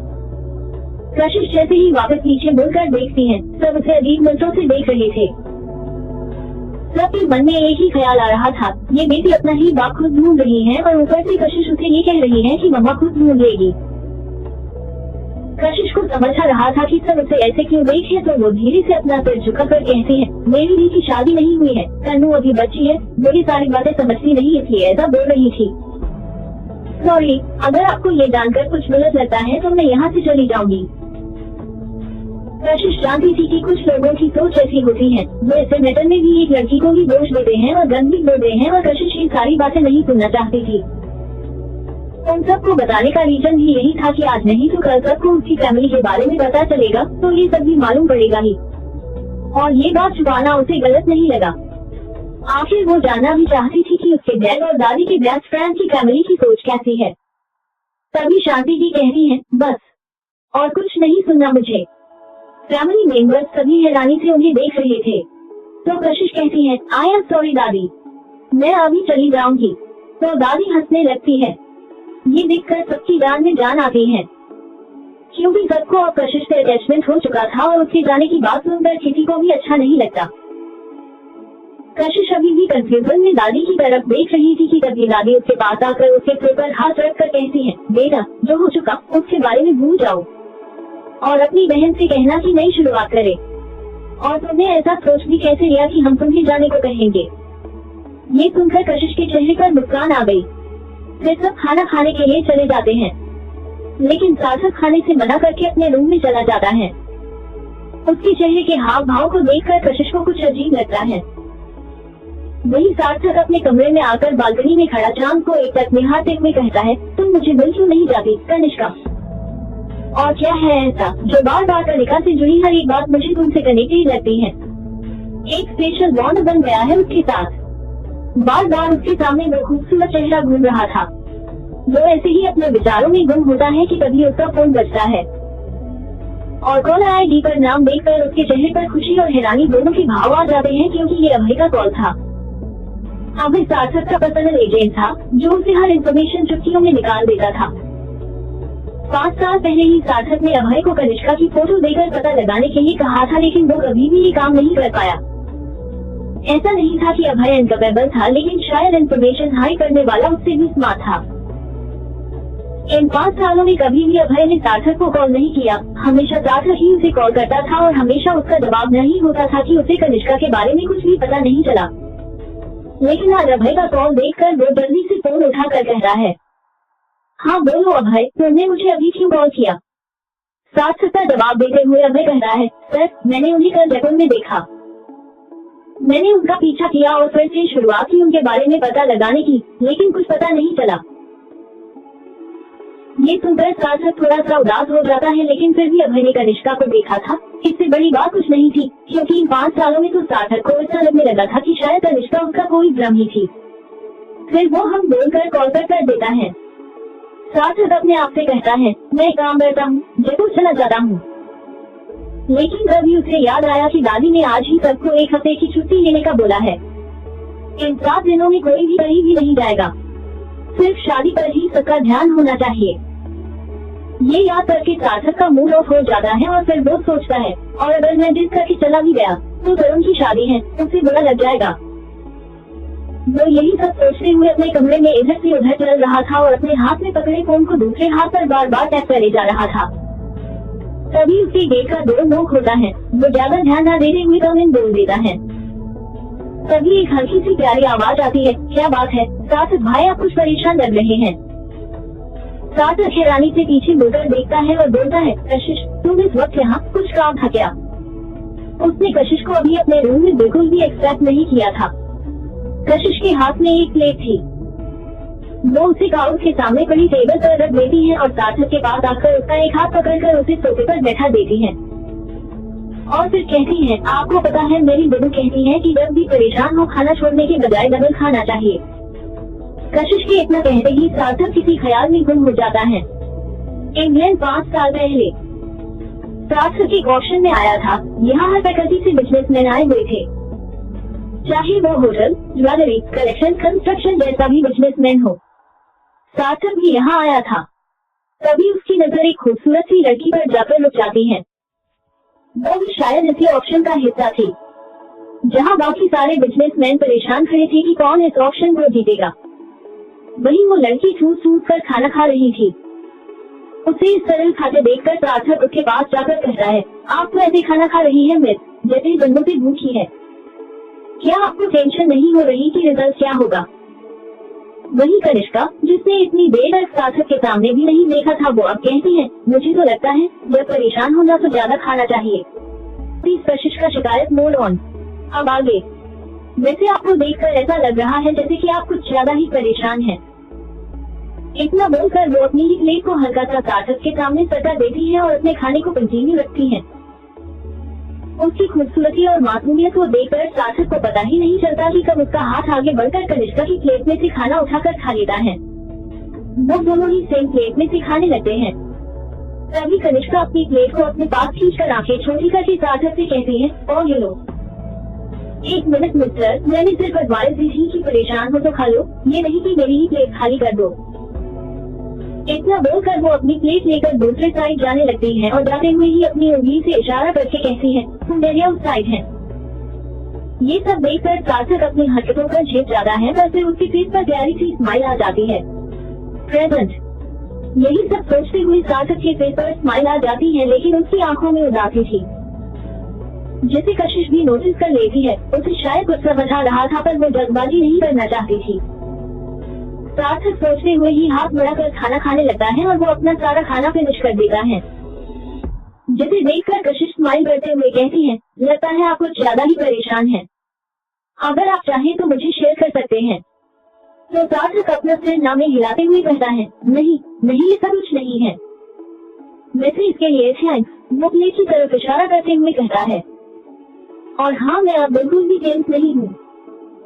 कशिश जैसे ही वापस पीछे मुड़कर देखती है, सब उसे अजीब नजरों से देख रहे थे। सबके मन में एक ही ख्याल आ रहा था, ये बेटी अपना ही बाप खुद ढूंढ रही है और ऊपर से कशिश उसे ये कह रही है कि मम्मा खुद ढूंढ लेगी। कशिश को समझ आ रहा था कि सब उसे ऐसे क्यों देखे, तो वो धीरे से अपना सिर झुकाकर कहती है, मेरी दी की शादी नहीं हुई है, कन्नू अभी बच्ची है, मेरी सारी बातें समझती नहीं इसलिए ऐसा बोल रही थी। सॉरी, अगर आपको ये जानकर कुछ गलत लगता है तो मैं यहाँ से चली जाऊंगी। कशिश जानती थी कि कुछ लोगों की सोच ऐसी होती है, वो ऐसे मैटर में भी एक लड़की को ही दोष देते हैं और गंद भी बोलते हैं, और कशिश ये सारी बातें नहीं सुनना चाहती थी। उन सबको बताने का रीजन भी यही था कि आज नहीं तो कल सबको उसकी फैमिली के बारे में पता चलेगा, तो ये सब भी मालूम पड़ेगा ही। और ये बात छुपाना उसे गलत नहीं लगा। आखिर वो जानना भी चाहती थी कि उसके डैड और दादी के बेस्ट फ्रेंड की फैमिली की सोच कैसी है। तभी शांति जी कहती है, बस और कुछ नहीं सुनना मुझे। फैमिली मेंबर्स सभी हैरानी से उन्हें देख रहे थे। तो कशिश कहती है, आई एम सॉरी दादी, मैं अभी चली जाऊंगी। तो दादी हंसने लगती है। ये देखकर सबकी जान में जान आती है, क्योंकि सबको अब कशिश से अटैचमेंट हो चुका था और उसके जाने की बात सुनकर किसी को भी अच्छा नहीं लगता। कशिश अभी भी कंफ्यूजन में दादी की तरफ देख रही थी कि तभी दादी उसके पास आकर उसके सिर पर हाथ रखकर कहती है, बेटा जो हो चुका उसके बारे में भूल जाओ और अपनी बहन से कहना कि नई शुरुआत करे। और तुमने ऐसा सोच भी कैसे लिया कि हम तुम्हें जाने को कहेंगे। ये सुनकर कशिश के चेहरे पर मुस्कान आ गई। वे सब खाना खाने के लिए चले जाते हैं, लेकिन सार्थक खाने से मना करके अपने रूम में चला जाता है। उसके चेहरे के हाव भाव को देखकर कशिश को कुछ अजीब लगता है। वही सार्थक अपने कमरे में आकर बालकनी में खड़ा चांद को एक टक निहारते हुए कहता है, तुम मुझे मिल क्यों नहीं जाती कनिष्का? और क्या है ऐसा जो बार बार कनिका से जुड़ी हर एक बात मुझे तुमसे करने की लगती है? एक स्पेशल बॉन्ड बन गया है उसके साथ। बार बार उसके सामने वो खूबसूरत चेहरा घूम रहा था। वो ऐसे ही अपने विचारों में गुम होता है कि कभी उसका फोन बजता है और कॉलर आईडी पर नाम देखकर उसके चेहरे पर खुशी और हैरानी दोनों के भाव आ जाते हैं, क्योंकि ये अभय का कॉल था। अभय सार्थक का पर्सनल एजेंट था जो उसे हर इंफॉर्मेशन चुटकियों में निकाल देता था। 5 साल पहले ही सार्थक ने अभय को कनिष्का की फोटो देकर पता लगाने के लिए कहा था, लेकिन वो कभी भी ये काम नहीं कर पाया। ऐसा नहीं था कि अभय इनकैपेबल था, लेकिन शायद इंफॉर्मेशन हाइड करने वाला उससे भी स्मार्ट था। इन 5 सालों में कभी भी अभय ने सार्थक को कॉल नहीं किया। हमेशा सार्थक ही उसे कॉल करता था और हमेशा उसका जवाब नहीं होता था कि उसे कनिष्का के बारे में कुछ भी पता नहीं चला। लेकिन आज अभय का कॉल देखकर वो जल्दी से फोन उठाकर कह रहा है, हाँ बोलो अभय, तुमने मुझे अभी क्यों कॉल किया? सार्थक का जवाब देते हुए अभय कह रहा है, सर मैंने उन्हें कल जयपुर में देखा। मैंने उनका पीछा किया और फिर से शुरुआत की उनके बारे में पता लगाने की, लेकिन कुछ पता नहीं चला। ये सुनकर सार्थक थोड़ा सा उदास हो जाता है, लेकिन फिर भी अभय ने कनिष्का को देखा था। इससे बड़ी बात कुछ नहीं थी, क्योंकि इन 5 सालों में तो सार्थक को ऐसा लगने लगा था कि शायद कनिष्का उसका कोई भ्रम ही थी। फिर वो हम बोलकर कॉल कर देता है। सार्थक अपने आप से कहता है, मैं काम करता हूँ, जयपुर चला जाता हूँ। लेकिन तभी उसे याद आया कि दादी ने आज ही सबको 1 हफ्ते की छुट्टी लेने का बोला है। इन 7 दिनों में कोई भी कहीं भी नहीं जाएगा, सिर्फ शादी पर ही सबका ध्यान होना चाहिए। ये याद करके सार्थक का मूड ऑफ हो जाता है और फिर वो सोचता है, और अगर मैं जिद करके चला भी गया तो तरुण की शादी है, उसे बुरा लग जाएगा। वो यही सब सोचते हुए अपने कमरे में इधर से उधर चल रहा था और अपने हाथ में पकड़े फोन को दूसरे हाथ पर बार बार टैप करे जा रहा था। तभी उसके गेट का डोर नॉक होता है। वो ज्यादा ध्यान न देते हुए कम इन बोल देता है। तभी एक हल्की सी प्यारी आवाज आती है, क्या बात है सार्थक भाई, आप कुछ परेशान लग रहे हैं। सार्थक हैरानी से पीछे मुड़कर देखता है और बोलता है, कशिश तुम इस वक्त यहाँ, कुछ काम था क्या। उसने कशिश को अभी अपने रूम में बिल्कुल भी एक्सपेक्ट नहीं किया था। कशिश के हाथ में एक प्लेट थी। वो उसे काउच के सामने पड़ी टेबल पर रख देती है और सार्थक के पास आकर उसका एक हाथ पकड़कर उसे सोफे पर बैठा देती है और फिर कहती है, आपको पता है मेरी बहू कहती है कि जब भी परेशान हो खाना छोड़ने के बजाय डबल खाना चाहिए। कशिश के इतना कहते ही सार्थक किसी ख्याल में गुम हो जाता है। इंग्लैंड 5 साल पहले सार्थक एक ऑप्शन में आया था। यहाँ हर फैकल्टी से बिजनेसमैन आए हुए थे, चाहे वो होटल, ज्वेलरी, कलेक्शन, कंस्ट्रक्शन जैसा भी बिजनेसमैन हो। सार्थक भी यहाँ आया था। तभी उसकी नजर एक खूबसूरत सी लड़की पर जाकर रुक जाती है। वो भी शायद इसी ऑप्शन का हिस्सा थी, जहाँ बाकी सारे बिजनेसमैन परेशान खड़े थे कि कौन इस ऑप्शन को जीतेगा। वहीं वो लड़की ठूस ठूस कर खाना खा रही थी। उसे इस तरह खाते देखकर सार्थक उसके पास जाकर कहता है, आप तो ऐसे खाना खा रही है मिस, जैसे बंदों से भूखी है। क्या आपको टेंशन नहीं हो रही कि रिजल्ट क्या होगा। वही कनिष्का, जिसने इतनी देर तक सार्थक के सामने भी नहीं देखा था, वो अब कहती है, मुझे तो लगता है जब परेशान होना तो ज्यादा खाना चाहिए। प्लीज कशिश का शिकायत मोड ऑन। अब आगे। वैसे आपको देखकर ऐसा लग रहा है जैसे कि आप कुछ ज्यादा ही परेशान हैं। इतना बोलकर वो अपनी ही प्लेट को हल्का सा सार्थक के सामने सटा देती है और अपने खाने को कंटिन्यू रखती है। उसकी खूबसूरती और मासूमियत को देखकर सार्थक को पता ही नहीं चलता कि कब उसका हाथ आगे बढ़कर कनिष्का की प्लेट में से खाना उठाकर खा लेता है। वो दोनों ही सेम प्लेट में से खाने लगते हैं। तभी कनिष्का अपनी प्लेट को अपने पास खींचकर आंखें छोटी करके सार्थक से कहती है, और ये लो। 1 मिनट मिस्टर, मैंने सिर्फ एडवाइस दी थी कि परेशान हो तो खा लो, ये नहीं कि मेरी ही प्लेट खाली कर दो। इतना बोलकर वो अपनी प्लेट लेकर दूसरे साइड जाने लगती है और जाते हुए ही अपनी उंगली से इशारा करके कहती है, सुंदरिया उस साइड है। ये सब देखकर सार्थक अपनी हरकतों पर झेप जाता है, पर फिर उसके फेस पर प्यारी सी स्माइल आ जाती है। प्रेजेंट। यही सब सोचते हुए सार्थक के फेस पर स्माइल आ जाती है, लेकिन उसकी आंखों में उदासी थी, जिसे कशिश भी नोटिस कर लेती है। उसे शायद कुछ समझ आ रहा था, पर वो जल्दबाजी नहीं करना चाहती थी। सार्थक सोचते हुए ही हाथ बढ़ाकर खाना खाने लगता है और वो अपना सारा खाना फिनिश कर देता है, जिसे देखकर कशिश स्माइल करते हुए कहती है, लगता है आप कुछ ज्यादा ही परेशान हैं। अगर आप चाहें तो मुझे शेयर कर सकते हैं। तो सार्थक अपना सिर नामे हिलाते हुए कहता है, नहीं नहीं, ऐसा कुछ नहीं है। वैसे इसके लिए थैंक्स, वो प्लेट की तरफ इशारा करते हुए कहता है। और हाँ, मैं अब बिल्कुल भी टेंस नहीं हूँ।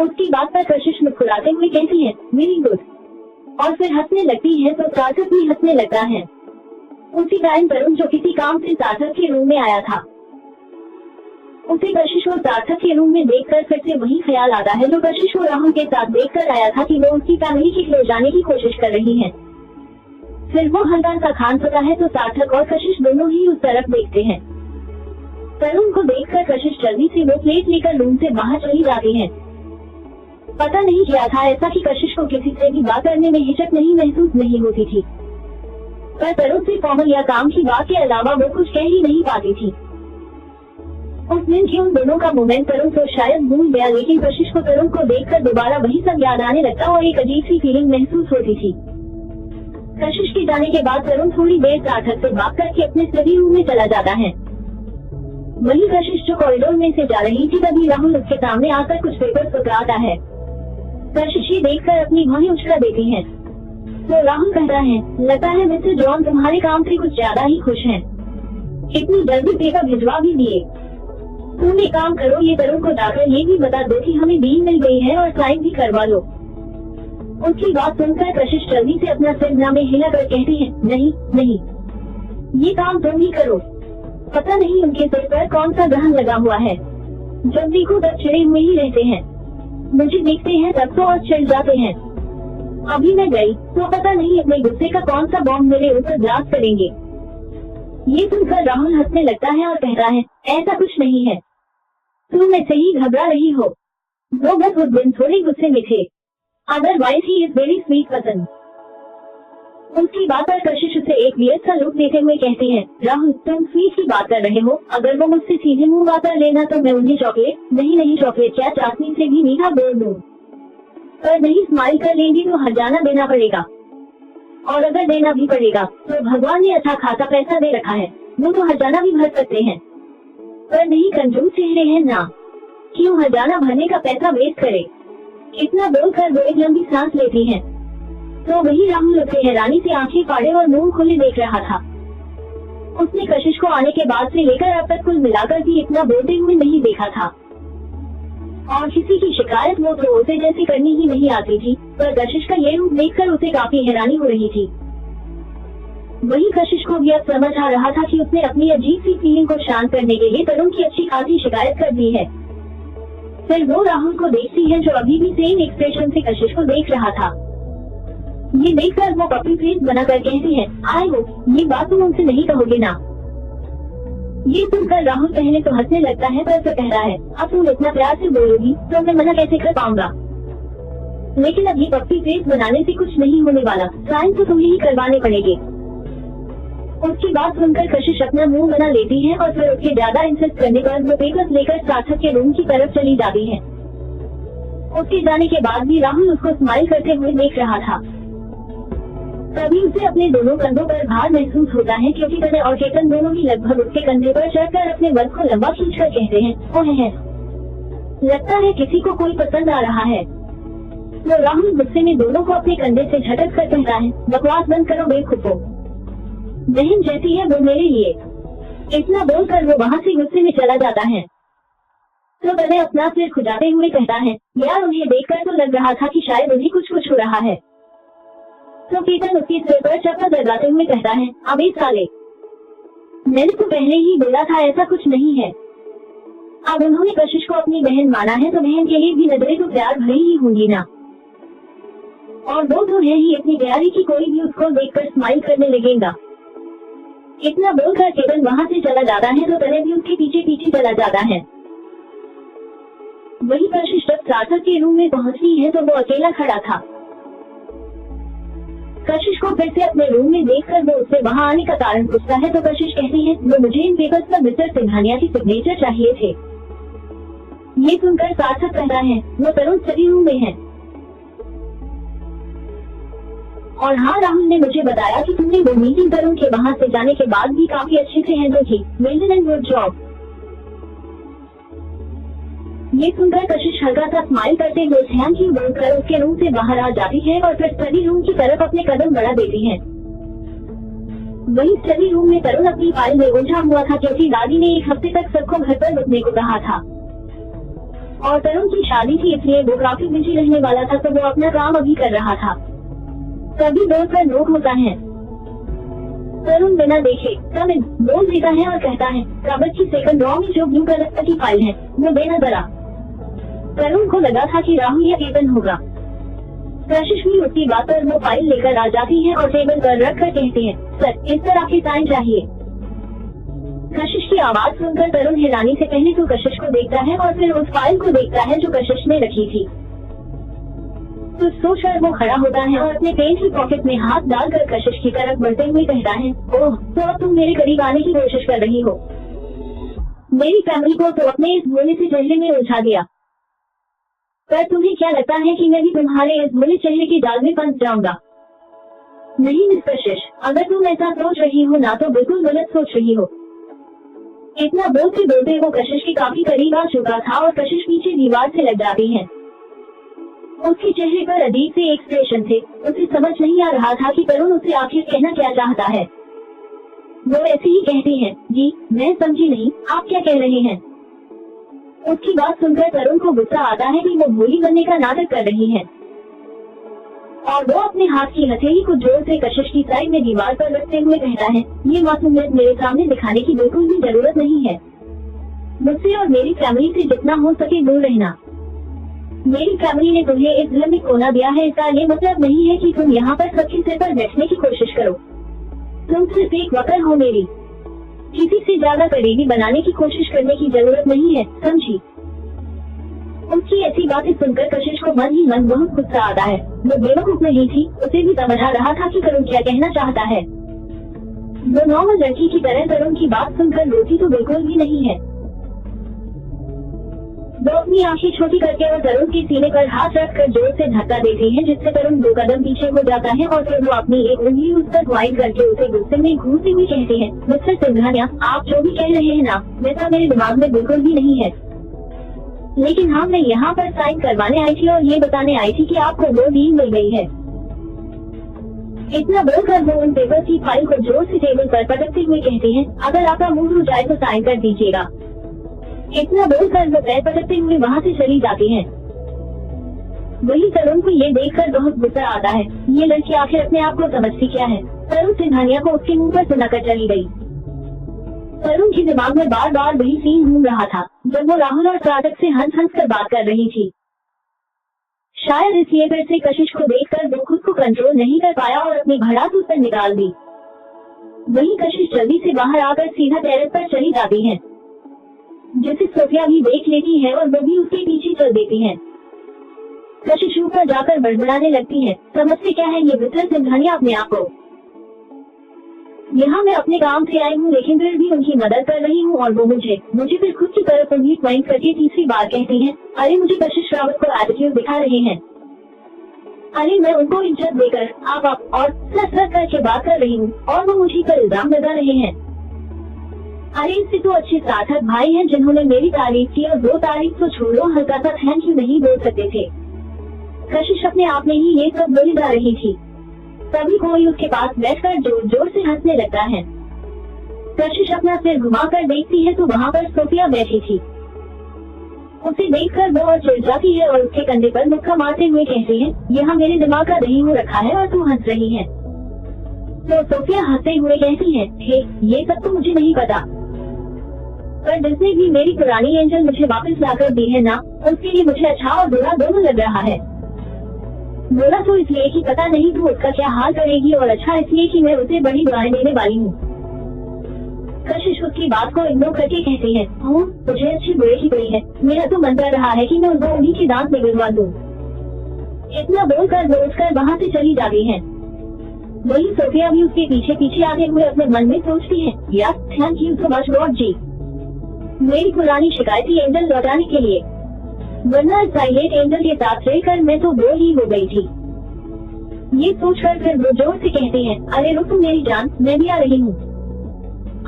उसकी बात पर कशिश मुस्कुराते हुए कहती है, वेरी गुड, और फिर हंसने लगती है तो सार्थक भी हंसने लगता है। उसी टाइम तरुण, जो किसी काम से सार्थक के रूम में आया था, उसे कशिश को सार्थक के रूम में देखकर फिर से वही ख्याल आता है जो कशिश को राहुल के साथ देखकर आया था कि वो उसकी फैमिली की ले जाने की कोशिश कर रही है। फिर वो हल्का सा खान पता है तो सार्थक और कशिश दोनों ही उस तरफ देखते हैं। तरुण को देखकर कशिश जल्दी से वो प्लेट लेकर रूम से बाहर चली जाती है। पता नहीं क्या था ऐसा कि कशिश को किसी से भी बात करने में हिचक नहीं महसूस नहीं होती थी, पर तरुण से फॉर्मल या काम की बात के अलावा वो कुछ कह ही नहीं पाती थी। उस दिन की उन दोनों का मोमेंट तरुण तो शायद भूल गया, लेकिन कशिश को तरुण को देखकर दोबारा वही सब याद आने लगता और एक अजीब सी फीलिंग महसूस होती थी। कशिश के जाने के बाद तरुण थोड़ी देर सार्थक से बात करके अपने स्टडी रूम में चला जाता है। वही कशिश जो कॉरिडोर में से जा रही थी, तभी राहुल उसके सामने आकर कुछ पेपर पकड़ाता है। कशिश ये देखकर अपनी भौहें उछला देती है तो राहुल कहता है, लगता है मिस्टर जॉन तुम्हारे काम से कुछ ज्यादा ही खुश हैं। इतनी जल्दी पेपर भिजवा भी दिए। तुम एक काम करो, ये तरुण को जाकर ये भी बता दो कि हमें डील मिल गई है और साइन भी करवा लो। उसकी बात सुनकर कशिश जल्दी से अपना सिर नामे हिला कर कहती है, नहीं नहीं, ये काम तुम ही करो। पता नहीं उनके सिर पर कौन सा ग्रहण लगा हुआ है, जब देखो तब चिड़े हुए ही रहते हैं। मुझे देखते हैं तब तो और चिढ़ जाते हैं। अभी मैं गई तो पता नहीं अपने गुस्से का कौन सा बॉम्ब मेरे ऊपर ब्लास्ट करेंगे। ये सुनकर राहुल हंसने लगता है और कहता है, ऐसा कुछ नहीं है, तुम ऐसे ही घबरा रही हो। वो बस उस दिन थोड़े गुस्से में थे, otherwise he is very sweet person. उसकी बात पर कशिश उसे एक वियर्ड सा लुक देते हुए कहती है, राहुल तुम स्वीट की बात कर रहे हो, अगर वो मुझसे सीधे मुंह बात कर लेना तो मैं उन्हें चॉकलेट नहीं चॉकलेट क्या चाशनी से भी मीठा बोल दूं, पर नहीं स्माइल कर लेंगी तो हर्जाना देना पड़ेगा, और अगर देना भी पड़ेगा तो भगवान ने अच्छा खासा पैसा दे रखा है, वो तो हर्जाना भी भर सकते हैं, पर नहीं कंजूस चेहरे हैं ना, क्यों हर्जाना भरने का पैसा वेस्ट करे। इतना बोलकर वो एक लंबी सांस लेती हैं। तो वही राहुल उसे हैरानी से आंखें फाड़े और मुंह खोले देख रहा था। उसने कशिश को आने के बाद से लेकर अब तक कुल मिलाकर भी इतना बोलते हुए नहीं देखा था, और किसी की शिकायत वो तो उसे जैसी करनी ही नहीं आती थी, पर कशिश का ये रूप देखकर उसे काफी हैरानी हो रही थी। वही कशिश को भी अब समझ आ रहा था कि उसने अपनी अजीब सी फीलिंग को शांत करने के लिए तरुण की अच्छी खासी शिकायत कर दी है। फिर वो राहुल को देखती है जो अभी भी सेम एक्सप्रेशन से कशिश को देख रहा था। ये देखकर वो पपी फेस बनाकर कहती है, आई होप ये बात तुम उनसे नहीं कहोगे ना। ये सुनकर राहुल पहले तो हंसने लगता है, पर फिर कह रहा है, अब तुम इतना प्यार से बोलोगी तो मैं मना कैसे कर पाऊंगा। लेकिन अब ये पपी फेस बनाने से कुछ नहीं होने वाला, साइन तो तुम्हें ही करवाने पड़ेंगे। उसकी बात सुनकर कशिश अपना मुंह बना लेती है और फिर उसके ज्यादा इंसिस्ट करने पर वो पेपर्स लेकर सार्थक के रूम की तरफ चली जाती है। उसके जाने के बाद भी राहुल उसको स्माइल करते हुए देख रहा था। तभी उसे अपने दोनों कंधों पर भार महसूस होता है, क्योंकि तने और केतन दोनों ही लगभग उसके कंधे पर चढ़कर अपने बल को लंबा खींचकर कहते हैं, ओह है, लगता है किसी को कोई पसंद आ रहा है। तो राहुल गुस्से में दोनों को अपने कंधे से झटक कर कहता है, बकवास बंद करो बेखुद को, बहन जैसी है वो मेरे लिए। इतना बोलकर वो वहाँ से गुस्से में चला जाता है। तो तने अपना सिर खुजाते हुए कहता है, यार उन्हें देखकर तो लग रहा था कि शायद उन्हें कुछ हो रहा है। तो केतन उसके सिर पर चप्पल लगाते हुए कहता है, अबे साले, मैंने तो पहले ही बोला था ऐसा कुछ नहीं है। अब उन्होंने कशिश को अपनी बहन माना है तो बहन के लिए भी नजरें तो प्यार भरी ही होंगी ना, और वो तो है ही इतनी प्यारी कि कोई भी उसको देखकर स्माइल करने लगेगा। इतना बोलकर केतन वहाँ से चला जाता है तो तने भी उसके पीछे पीछे चला जाता है। वही कशिश जब सार्थक के रूम में पहुँचती है तो वो अकेला खड़ा था। कशिश को फिर से अपने रूम में देखकर वो उससे वहाँ आने का कारण पूछता है तो कशिश कहती है, वो मुझे इन पेपर्स पर मिस्टर सिंघानिया की सिग्नेचर चाहिए थे। ये सुनकर सार्थक कहता है, वो तरुण स्टडी रूम में है, और हाँ राहुल ने मुझे बताया कि तुमने वो मीटिंग तरुण के वहाँ से जाने के बाद भी काफी अच्छे से हैंडल की। Well and good job. ये सुनकर कशिश हल्का सा स्माइल करते हुए थैंक यू बोलकर उसके रूम से बाहर आ जाती है और फिर स्टडी रूम की तरफ अपने कदम बढ़ा देती है। वही स्टडी रूम में तरुण अपनी फाइल में उलझा हुआ था, क्योंकि दादी ने एक हफ्ते तक सबको घर पर रुकने को कहा था, और तरुण की शादी थी इसलिए वो काफी बिजी रहने वाला था, तो वो अपना काम अभी कर रहा था। तभी डोर पर नोक होता है। तरुण बिना देखे कम इन बोल देता है और कहता है, कबर्ड की सेकंड ड्रॉ में जो ब्लू कलर की फाइल है वो देना जरा। तरुण को लगा था कि राहुल या केतन होगा। कशिश भी उसकी बात पर वो फाइल लेकर आ जाती है और टेबल पर रख कर कहती है, सर इस पर आपकी साइन चाहिए। कशिश की आवाज सुनकर तरुण हैरानी से पहले तो कशिश को देखता है और फिर उस फाइल को देखता है जो कशिश ने रखी थी। तो सोचकर वो खड़ा होता है और अपने पेंट की पॉकेट में हाथ डालकर कशिश की तरफ बढ़ते हुए कहता है, ओह तो अब तुम मेरे करीब आने की कोशिश कर रही हो। मेरी फैमिली को तो अपने इस भोले से चेहरे में उलझा दिया, पर तुम्हें क्या लगता है कि मैं भी तुम्हारे इस भोले चेहरे की जाल में फंस जाऊंगा? नहीं मिस कशिश, अगर तुम ऐसा सोच रही हो ना तो बिल्कुल गलत सोच रही हो। इतना बोलते बोलते वो कशिश के काफी करीब आ चुका था और कशिश पीछे दीवार से लग जाती है। उसके चेहरे पर अजीब से एक्सप्रेशन थे। उसे समझ नहीं आ रहा था कि तरुण उसे आखिर कहना क्या चाहता है। वो ऐसे ही कहती है, जी मैं समझी नहीं, आप क्या कह रहे हैं? उसकी बात सुनकर तरुण को गुस्सा आता है कि वो भोली बनने का नाटक कर रही है, और वो अपने हाथ की हथेली को जोर से कशिश की साइड में दीवार पर रखते हुए कहता है, ये मासूमियत मेरे सामने दिखाने की बिल्कुल भी जरूरत नहीं है। मुझसे और मेरी फैमिली से जितना हो सके दूर रहना। मेरी फैमिली ने तुम्हें इस घर में कोना दिया है, इसका ये मतलब नहीं है कि तुम यहाँ पर सबके सिर पर बैठने की कोशिश करो। तुम सिर्फ एक वकर हो मेरी। किसी से ज्यादा करीबी बनाने की कोशिश करने की जरूरत नहीं है, समझी? उसकी ऐसी बातें सुनकर कशिश को मन ही मन बहुत गुस्सा आता है। वो बेवकूफ नहीं थी, उसे भी समझ आ रहा था कि करुण क्या कहना चाहता है। वो नॉर्मल लड़की की तरह करुण की बात सुनकर रोती तो बिल्कुल भी नहीं है। वो अपनी आंखें छोटी करके और करुण के सीने पर हाथ रखकर जोर से धक्का देती है, जिससे करुण 2 कदम पीछे हो जाता है और फिर वो अपनी एक उंगली उस पर पॉइंट करके उसे गुस्से में घूरती हुई कहती है, मिस्टर सिंघानिया, आप जो भी कह रहे हैं ना, वैसा मेरे दिमाग में बिल्कुल भी नहीं है। लेकिन हाँ, मैं यहाँ पर साइन करवाने आई थी और ये बताने आई थी कि आपको वो डील मिल गई है। इतना बोलकर वो उन पेपर की फाइल को जोर से टेबल पर पटकते हुए कहती है, अगर आपका मूड हो जाए तो साइन कर दीजिएगा। इतना बोलकर वो पैर पटकते हुए वहाँ से चली जाती है। वही करुण को ये देखकर बहुत गुस्सा आता है। ये लड़की आखिर अपने आप को समझती क्या है? करुण सिंघानिया को उसके मुंह पर सुनाकर चली गई। करुण के दिमाग में बार बार वही सीन घूम रहा था, जब वो राहुल और सार्थक से हंस हंस कर बात कर रही थी। शायद इसलिए फिर से कशिश को देखकर वो खुद को कंट्रोल नहीं कर पाया और अपनी भड़ास उस पर निकाल दी। वही कशिश जल्दी से बाहर आकर सीधा टेरेस पर चली जाती है, जिसे सोफिया भी देख लेती है और वो भी उसके पीछे चल देती है। कशिश ऊपर जाकर बड़बड़ाने लगती है, समझते क्या है ये मिस्टर सिंघानिया अपने आप को? यहाँ मैं अपने काम से आई हूँ, लेकिन फिर भी उनकी मदद कर रही हूँ और वो मुझे फिर खुद की तरफ उंगली पॉइंट करके तीसरी बार कहती है, अरे मुझे कशिश रावत को एटीट्यूड दिखा रहे हैं। अरे मैं उनको इज्जत देकर आप और सच करके बात कर रही हूँ और वो मुझे पर इल्जाम लगा रहे हैं। अरे इससे तो अच्छे सार्थक भाई हैं जिन्होंने मेरी तारीफ की, और 2 तारीफ तो छोड़ो, हल्का सा थैंक यू नहीं बोल सकते थे। कशिश अपने आप में ही ये सब बोली जा रही थी। तभी कोई उसके पास बैठकर जोर जोर से हंसने लगता है। कशिश अपना सिर घुमाकर देखती है तो वहाँ पर सोफिया बैठी थी। उसे देखकर वो और चिढ़ जाती है और उसके कंधे पर मुक्का मारते हुए कहती है, यहाँ मेरे दिमाग का दही हो रखा है और तू हंस रही है। तो सोफिया हंसते हुए कहती है, हे, ये सब तो मुझे नहीं पता, पर जिसने भी मेरी पुरानी एंजल मुझे वापस लाकर दी है ना, उसके लिए मुझे अच्छा और बुरा दोनों लग रहा है। बुरा तो इसलिए कि पता नहीं तू उसका क्या हाल करेगी, और अच्छा इसलिए कि मैं उसे बड़ी दुआएं देने वाली हूँ। कशिश उसकी बात को इग्नोर करके कहती है, मुझे अच्छी बुरे की पड़ी है, मेरा तो मन कर रहा है कि मैं उनको उन्हीं की दांत निगलवा दूं। इतना बोलकर वो उठकर वहाँ से चली जाती है। वही सोफिया भी उसके पीछे पीछे आते हुए अपने मन में सोचती है, यार thank you so much God ji, मेरी पुरानी शिकायती एंजल लौटाने के लिए, वरना साइलेंट एंजल के साथ रहकर मैं तो बोर ही हो गई थी। ये सोचकर फिर वो जोर से कहती है, अरे रुक मेरी जान, मैं भी आ रही हूँ।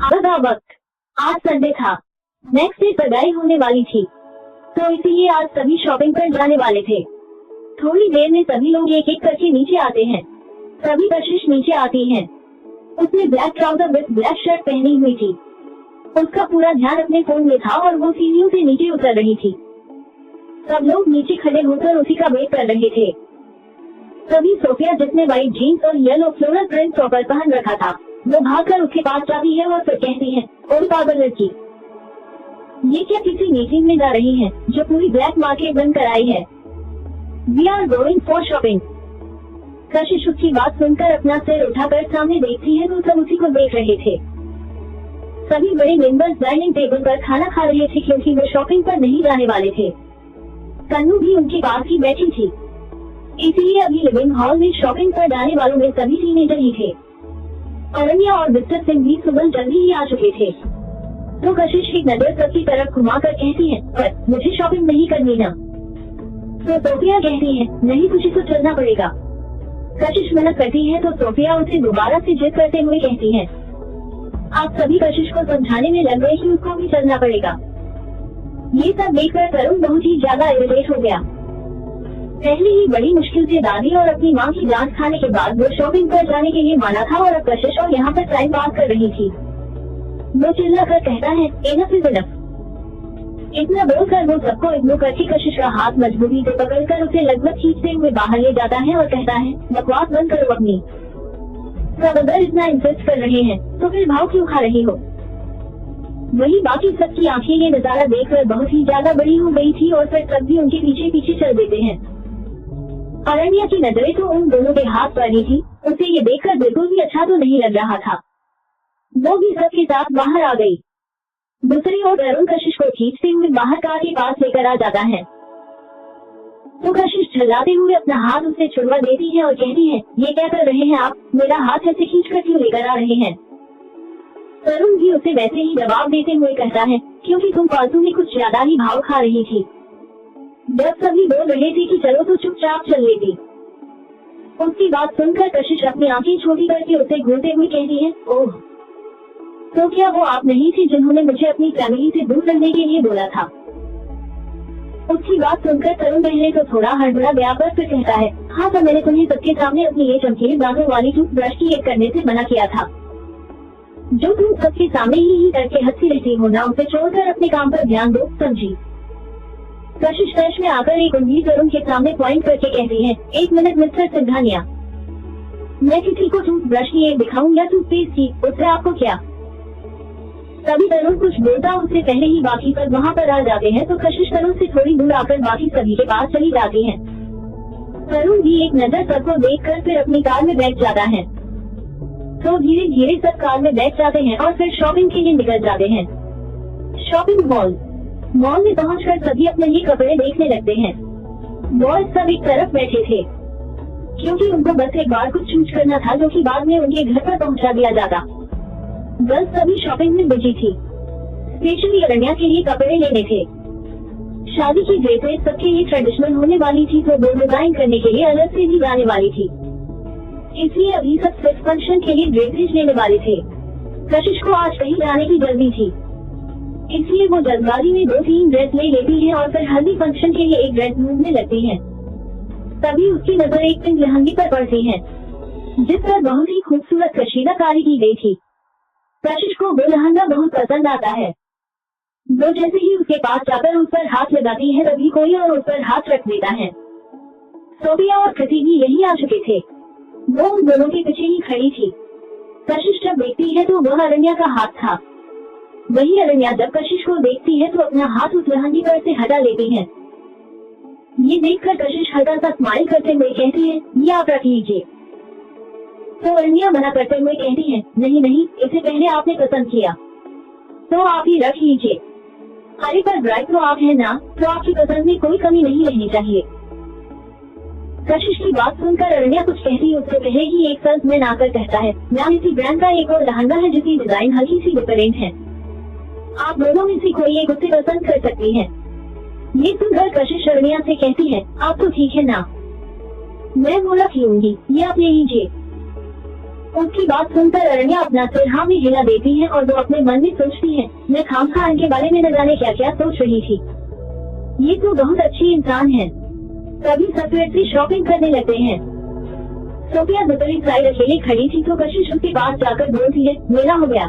आधा वक्त, आज संडे था, नेक्स्ट डे सगाई होने वाली थी, तो इसीलिए आज सभी शॉपिंग पर जाने वाले थे। थोड़ी देर में सभी लोग एक एक करके नीचे आते हैं। सभी कशिश नीचे आती है। उसने black trouser with black shirt पहनी हुई थी। उसका पूरा ध्यान अपने फोन में था और वो सीढ़ियों से नीचे उतर रही थी। सब लोग नीचे खड़े होकर उसी का वेट कर रहे थे। तभी सोफिया, जिसने व्हाइट जीन्स और येलो फ्लोरल प्रिंट टॉपर पहन रखा था, वो भागकर उसके पास जाती है और फिर कहती है, ओ पागल लड़की, ये क्या किसी मीटिंग में जा रही है जो पूरी ब्लैक मार्केट बंद कराई है? We are going for shopping. Kashish उसकी बात सुनकर अपना सिर उठाकर सामने देखती है तो सब उसी को देख रहे थे। सभी बड़े मेंबर्स डाइनिंग टेबल पर खाना खा रहे थे क्योंकि वो शॉपिंग पर नहीं जाने वाले थे। कन्नू भी उनके पास ही बैठी थी, इसलिए अभी लिविंग हॉल में शॉपिंग पर जाने वालों में सभी टीनेजर ही थे। अरण्या और विक्टर सिंह भी सुबह जल्दी ही आ चुके थे। तो कशिश की नजर सबकी तरफ घुमाकर कहती है, पर मुझे शॉपिंग नहीं करनी ना। तो सोफिया कहती है, नहीं तुझे तो चलना पड़ेगा। कशिश मना करती है तो सोफिया उसे दोबारा से जिद करते हुए कहती है, आप सभी कशिश को समझाने में लग गए कि उसको भी चलना पड़ेगा। ये सब देखकर करुण बहुत ही ज्यादा इरिटेट हो गया। पहले ही बड़ी मुश्किल से दादी और अपनी माँ की डांट खाने के बाद वो शॉपिंग पर जाने के लिए माना था और अब कशिश और यहाँ पर टाइम पास कर रही थी। वो चिल्लाकर कहता है, इनफ इज इनफ। इतना बोलकर वो सबको इग्नोर करके कशिश का हाथ मजबूती से पकड़कर उसे लगभग खींचते हुए बाहर ले जाता है और कहता है, बकवास बंद करो अपनी। सब अगर इतना इंसिस्ट कर रहे हैं तो फिर भाव क्यों खा रही हो? वही बाकी सबकी आंखें ये नजारा देखकर बहुत ही ज्यादा बड़ी हो गई थी और फिर सब भी उनके पीछे पीछे चल देते हैं। अरण्या की नजरें तो उन दोनों के हाथ पर ही थी। उसे ये देखकर बिल्कुल भी अच्छा तो नहीं लग रहा था। वो भी सबके साथ बाहर आ गई। दूसरी ओर अरुण कशिश को खींचते हुए बाहर कार के पास लेकर आ जाता है, तो कशिश झल्लाते हुए अपना हाथ उसे छुड़वा देती है और कहती है, ये क्या कर रहे हैं आप, मेरा हाथ ऐसे खींचकर क्यों लेकर आ रहे हैं। अरुण भी उसे वैसे ही जवाब देते हुए कहता है, क्योंकि तुम फालतू में कुछ ज्यादा ही भाव खा रही थी। जब सभी बोल रहे थे कि चलो तो चुपचाप चल लेती। उसकी बात सुनकर कशिश अपनी आंखें छोटी करके उसे घूरते हुए कहती है, ओह, तो क्या वो आप नहीं थी जिन्होंने मुझे अपनी फैमिली से दूर रहने के लिए बोला था। उसकी बात सुनकर तरुण पहले तो थोड़ा हड़बड़ा गया, पर फिर कहता है, हाँ तो मैंने तुम्हें सबके सामने अपनी ये चमकीले दांतों वाली टूथब्रश की एक करने से मना किया था, जो तुम सबके सामने ही करके हंसती रहती हो ना, उसे छोड़कर अपने काम पर ध्यान दो, समझी। कशिश तश में आकर एक उंगली तरुण के सामने पॉइंट करके कहती है, एक मिनट मिस्टर सिंघानिया, मैं किसी को टूथब्रश की एक दिखाऊं या टूथपेस्ट की, उससे आपको क्या। तभी तरुण कुछ बोलता उससे पहले ही बाकी सब वहाँ पर आ जाते हैं, तो कशिश तरुण से थोड़ी दूर आकर बाकी सभी के पास चली जाती है। तरुण भी एक नजर सबको देखकर फिर अपनी कार में बैठ जाता है। तो धीरे धीरे सब कार में बैठ जाते हैं और फिर शॉपिंग के लिए निकल जाते हैं। शॉपिंग मॉल में पहुंचकर सभी अपने ही कपड़े देखने लगते हैं। बॉयज सब एक तरफ बैठे थे, क्योंकि उनको बस एक बार कुछ चूज करना था, जो कि बाद में उनके घर पर पहुंचा दिया जाता। गर्ल्स सभी शॉपिंग में बिजी थी, स्पेशली अरण्या के लिए कपड़े लेने थे। शादी की ड्रेसेस सबके लिए ट्रेडिशनल होने वाली थी, तो वो डिजाइन करने के लिए अलग से भी जाने वाली थी, इसलिए अभी सब सिर्फ फंक्शन के लिए ड्रेसेस लेने वाले थे। कशिश को आज कहीं जाने की जल्दी थी, इसलिए वो जल्दबाजी में 2-3 ड्रेस ले लेती है और फिर हल्दी फंक्शन के लिए एक ड्रेस ढूंढने लगती है। तभी उसकी नजर एक पिंक लहंगे पर पड़ती है, जिस पर बहुत ही खूबसूरत कशीदाकारी की गई थी। कशिश को वो लहंगा बहुत पसंद आता है। वो जैसे ही उसके पास जाकर उस पर हाथ लगाती है, तभी कोई और उस पर हाथ रख देता है। सोफिया और कृति भी यही आ चुके थे, वो उन दोनों के पीछे ही खड़ी थी। कशिश जब देखती है तो वह अरण्या का हाथ था। वही अरण्या जब कशिश को देखती है तो अपना हाथ उस लहंगे पर से हटा लेती है। ये देखकर कशिश हल्का सा स्माइल करते हुए कहती है, ये आप रख लीजिए। तो अरण्या मना करते हुए कहती है, नहीं नहीं, इसे पहले आपने पसंद किया, तो आप ही रख लीजिए। अरे पर ब्राइड तो आप है ना, तो आपकी पसंद में कोई कमी नहीं रहनी चाहिए। कशिश की बात सुनकर अरण्या कुछ कहती है, उससे पहले ही एक सेल्समैन आकर कहता है, मैम इसी ब्रांड का एक और लहंगा है जिसकी डिजाइन हल्की सी डिफरेंट है, आप दोनों में से कोई एक उसे पसंद कर सकती है। ये सुनकर कशिश अरण्या से कहती है, आप तो ठीक है ना, मैं वो रख लूंगी, ये आप ले लीजिए। उसकी बात सुनकर अरण्या अपना सिर हाँ में हिला देती है और वो अपने मन में सोचती है, मैं खामखा इनके बारे में न जाने क्या क्या सोच रही थी, ये तो बहुत अच्छी इंसान है। तभी सब फिर से शॉपिंग करने लगते हैं। सोफिया दूसरी साइड अकेले खड़ी थी, तो कशिश उसके पास जाकर बोलती है, मेरा हो गया।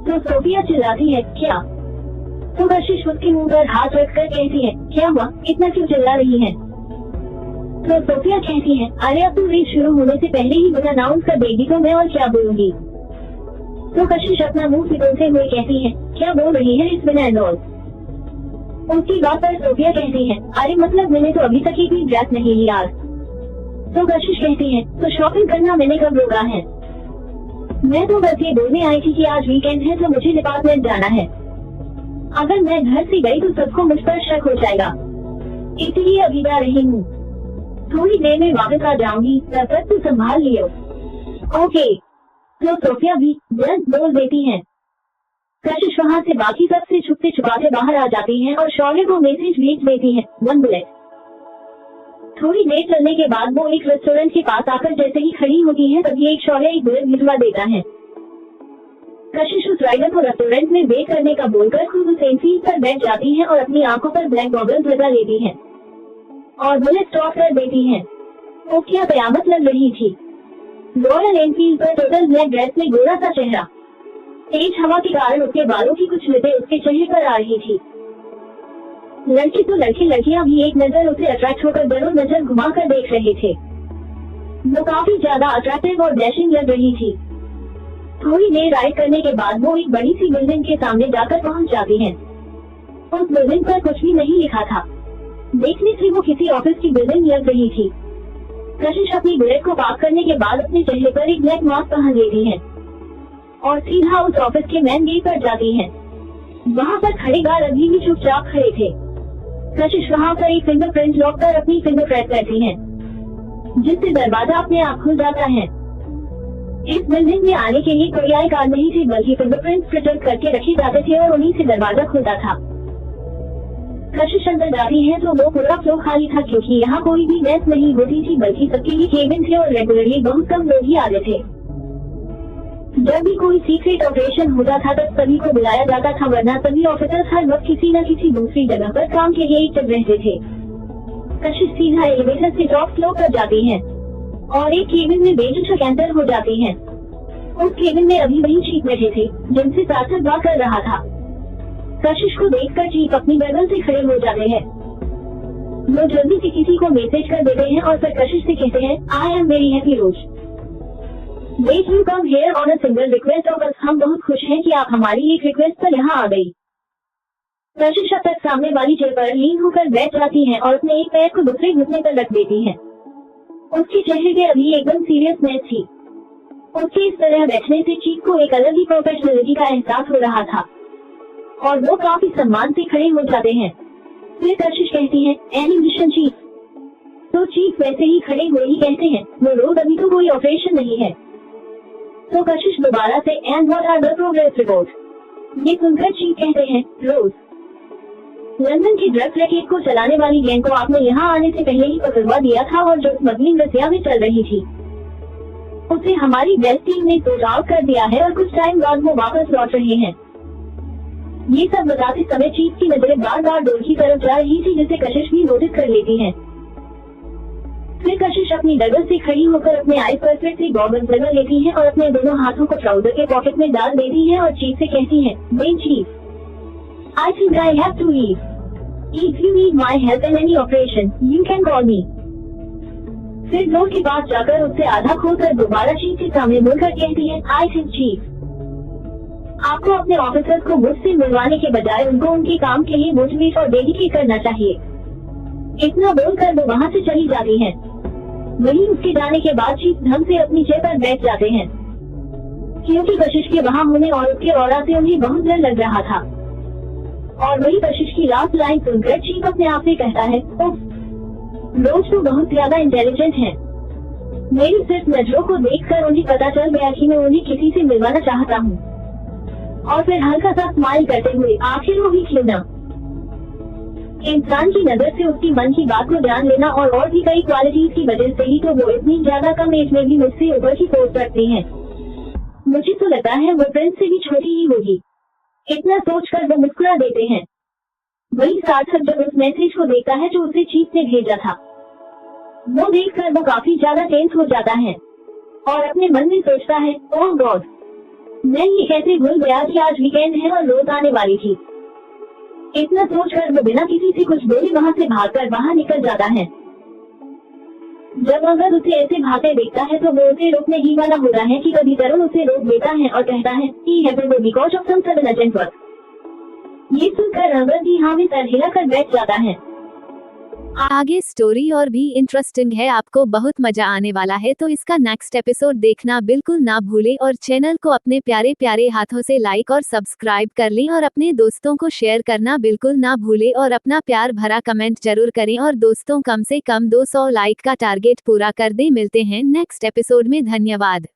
तो सोफिया चिल्लाती है, क्या। तो कशिश उसके मुंह पर हाथ रखकर कहती है, क्या हुआ, इतना क्यों चिल्ला रही है। तो सोफिया कहती है, अरे अब तुम रेस शुरू होने से पहले ही मुझे अनाउंस कर देगी तो मैं और क्या बोलूंगी। तो कशिश अपना मुंह सिकोड़ते हुए कहती है, क्या बोल रही है इस बिना एंड ऑल। उसकी बात पर सोफिया कहती है, अरे मतलब मैंने तो अभी तक एक भी ड्रेस नहीं लिया। तो कशिश कहती है, तो शॉपिंग करना मैंने कब रोका है, मैं तो बस ये बोलने आई थी कि आज वीकेंड है तो मुझे डिपार्टमेंट जाना है, अगर मैं घर से गई तो सबको मुझ पर शक हो जाएगा, इसलिए अभी जा रही हूँ, थोड़ी देर में वापस आ जाऊंगी, तब तक तू संभाल लियो। ओके। तो सोफिया भी जल्द बोल देती है। कशिश वहाँ से बाकी सबसे छुपते छुपाते बाहर आ जाती है और शौर्य को मैसेज भेज देती है, 1 बुलेट। थोड़ी देर चलने के बाद वो एक रेस्टोरेंट के पास आकर जैसे ही खड़ी होती है तभी एक शौर्य एक बुलेट भिजवा देता है। कशिश उस राइडर को रेस्टोरेंट में वेट करने का बोलकर खुद उस एनफील्ड पर बैठ जाती है और अपनी आंखों पर ब्लैक गॉगल्स लगा लेती है और बुलेट स्टॉप कर देती है। वो क्या कयामत लग रही थी। रॉयल एनफील्ड पर टोटल ब्लैक ड्रेस में गोरा सा चेहरा, तेज हवा के कारण उसके बालों की कुछ लपेटें उसके चेहरे पर आ रही थी। लड़की तो लड़कियां भी एक नजर उसे अट्रैक्ट होकर दोनों नजर घुमाकर देख रहे थे। वो काफी ज्यादा अट्रैक्टिव और डैशिंग लग रही थी। थोड़ी देर राइड करने के बाद वो एक बड़ी सी बिल्डिंग के सामने जाकर पहुंच जाती है। उस बिल्डिंग पर कुछ भी नहीं लिखा था, देखने से वो किसी ऑफिस की बिल्डिंग लग रही थी। कशिश अपनी बुलेट को पार्क करने के बाद अपने चेहरे पर एक ब्लैक मास्क पहन लेती है। और सीधा उस ऑफिस के मेन गेट पर जाती है। वहाँ पर खड़े गार्ड अभी भी चुपचाप खड़े थे। कशिश वहाँ पर एक फिंगरप्रिंट लॉक कर अपनी फिंगर प्रेस करती है, जिससे दरवाजा अपने आप खुल जाता है। इस बिल्डिंग में आने के लिए कोई आई कार्ड नहीं थी, बल्कि फिंगरप्रिंट प्रिंट करके रखे जाते थे और उन्हीं से दरवाजा खुलता था। कशिश अंदर जाती है तो वो पूरा फ्लोर खाली था, क्योंकि यहाँ कोई भी गैस नहीं होती थी, बल्कि सबके लिए केबिन थे और रेगुलरली बहुत कम लोग ही आते थे। जब भी कोई सीक्रेट ऑपरेशन होता था तब सभी को बुलाया जाता था, वरना सभी ऑफिसर्स हर वक्त किसी न किसी दूसरी जगह पर काम के लिए एक्टिव रहते थे। कशिश सीधा एलिवेटर से टॉप फ्लोर पर जाती है और एक केबिन में बेझिझक एंटर हो जाती है। उस केबिन में अभी वही चीफ बैठे थे जिनसे सार्थक बात कर रहा था। कशिश को देखकर चीफ अपनी बगल से खड़े हो जाते हैं। वो जल्दी से किसी को मैसेज कर देते हैं और फिर कशिश से कहते हैं, I am very happy Rose, wait you come here on a single request of us. हम बहुत खुश हैं कि आप हमारी एक रिक्वेस्ट पर यहाँ आ गई। कशिश अब तक सामने वाली चेयर पर लीन होकर बैठ जाती है और अपने एक पैर को दूसरे घुटने पर रख देती है। उसके चेहरे पे अभी एकदम सीरियसनेस थी। उसके इस तरह बैठने से चीफ को एक अलग ही प्रोफेशनलिटी का एहसास हो रहा था और वो काफी सम्मान से खड़े हो जाते हैं। फिर कशिश कहती है, एनी मिशन चीफ? तो चीफ वैसे ही खड़े हुए ही कहते हैं, वो रोज अभी तो कोई ऑपरेशन नहीं है। तो कशिश दोबारा से, and what are the progress report? ये सुनकर चीफ कहते हैं, रोज, लंदन की ड्रग रैकेट को चलाने वाली गैंग को आपने यहाँ आने से पहले ही पकड़वा दिया था और जो स्मगलिंग रसिया में चल रही थी उसे हमारी बेस्ट टीम ने सोर्ट आउट कर दिया है और कुछ टाइम बाद वो वापस लौट रहे हैं। ये सब बताते समय चीफ की नजरें बार बार डोर की तरफ जा रही थी, जिसे कशिश भी नोटिस कर लेती है। फिर कशिश अपनी डगर से खड़ी होकर अपने आई परफेक्ट से गॉगल्स लगा लेती है और अपने दोनों हाथों को ट्राउजर के पॉकेट में डाल देती है और चीफ से कहती है, then chief, I think I have to leave. If you need my help in any operation you can call me. फिर डोर के पास जाकर उससे आधा खोलकर दोबारा चीफ के सामने मुड़कर कहती है, आई थिंक चीफ, आपको अपने ऑफिसर्स को मुझसे मिलवाने के बजाय उनको उनके काम के लिए मोटिवेट और डेडिकेट करना चाहिए। इतना बोलकर वो वहाँ से चली जाती है। वहीं उसके जाने के बाद चीफ ढंग से अपनी चेयर पर बैठ जाते हैं, क्योंकि कशिश के वहाँ होने और उसके ऑरा से उन्हें बहुत डर लग रहा था। और वही कशिश की लास्ट लाइन सुनकर चीफ अपने आप से कहता है, उफ, रोज तो बहुत ज्यादा इंटेलिजेंट है। मेरी सिर्फ नजरों को देखकर उन्हें पता चल गया कि मैं उन्हें किसी से मिलवाना चाहता हूँ। और फिर हल्का सा स्माइल करते हुए, आखिर वो भी क्यों ना। इंसान की नजर से उसकी मन की बात को जान लेना और भी कई क्वालिटीज की वजह से ही तो वो इतनी ज्यादा कम एज में भी मुझसे ऊपर की पोस्ट रखती है। मुझे तो लगता है वो प्रिंस से भी छोटी ही होगी। इतना सोचकर वो मुस्कुरा देते हैं। वही सार्थक जब उस मैसेज को देखता है जो उसे चीफ ने भेजा था, वो देखकर वो काफी ज्यादा टेंस हो जाता है और अपने मन में सोचता है, ओह गॉड, मैं ये कैसे भूल गया कि आज वीकेंड है और रोज आने वाली थी। इतना सोचकर वो बिना किसी से कुछ बोले वहाँ से भागकर बाहर निकल जाता है। जब अगर उसे ऐसे भागते देखता है तो वो उसे रोकने ही वाला होता है कि कभी तरुण उसे रोक देता है और कहता है, he happened to because of some sudden urgent work। ये सुनकर अगर भी हाँ में सर हिलाकर बैठ जाता है। आगे स्टोरी और भी इंटरेस्टिंग है, आपको बहुत मजा आने वाला है, तो इसका नेक्स्ट एपिसोड देखना बिल्कुल ना भूले और चैनल को अपने प्यारे प्यारे हाथों से लाइक और सब्सक्राइब कर लें और अपने दोस्तों को शेयर करना बिल्कुल ना भूले और अपना प्यार भरा कमेंट जरूर करें और दोस्तों कम से कम 200 लाइक का टारगेट पूरा कर दे। मिलते हैं नेक्स्ट एपिसोड में, धन्यवाद।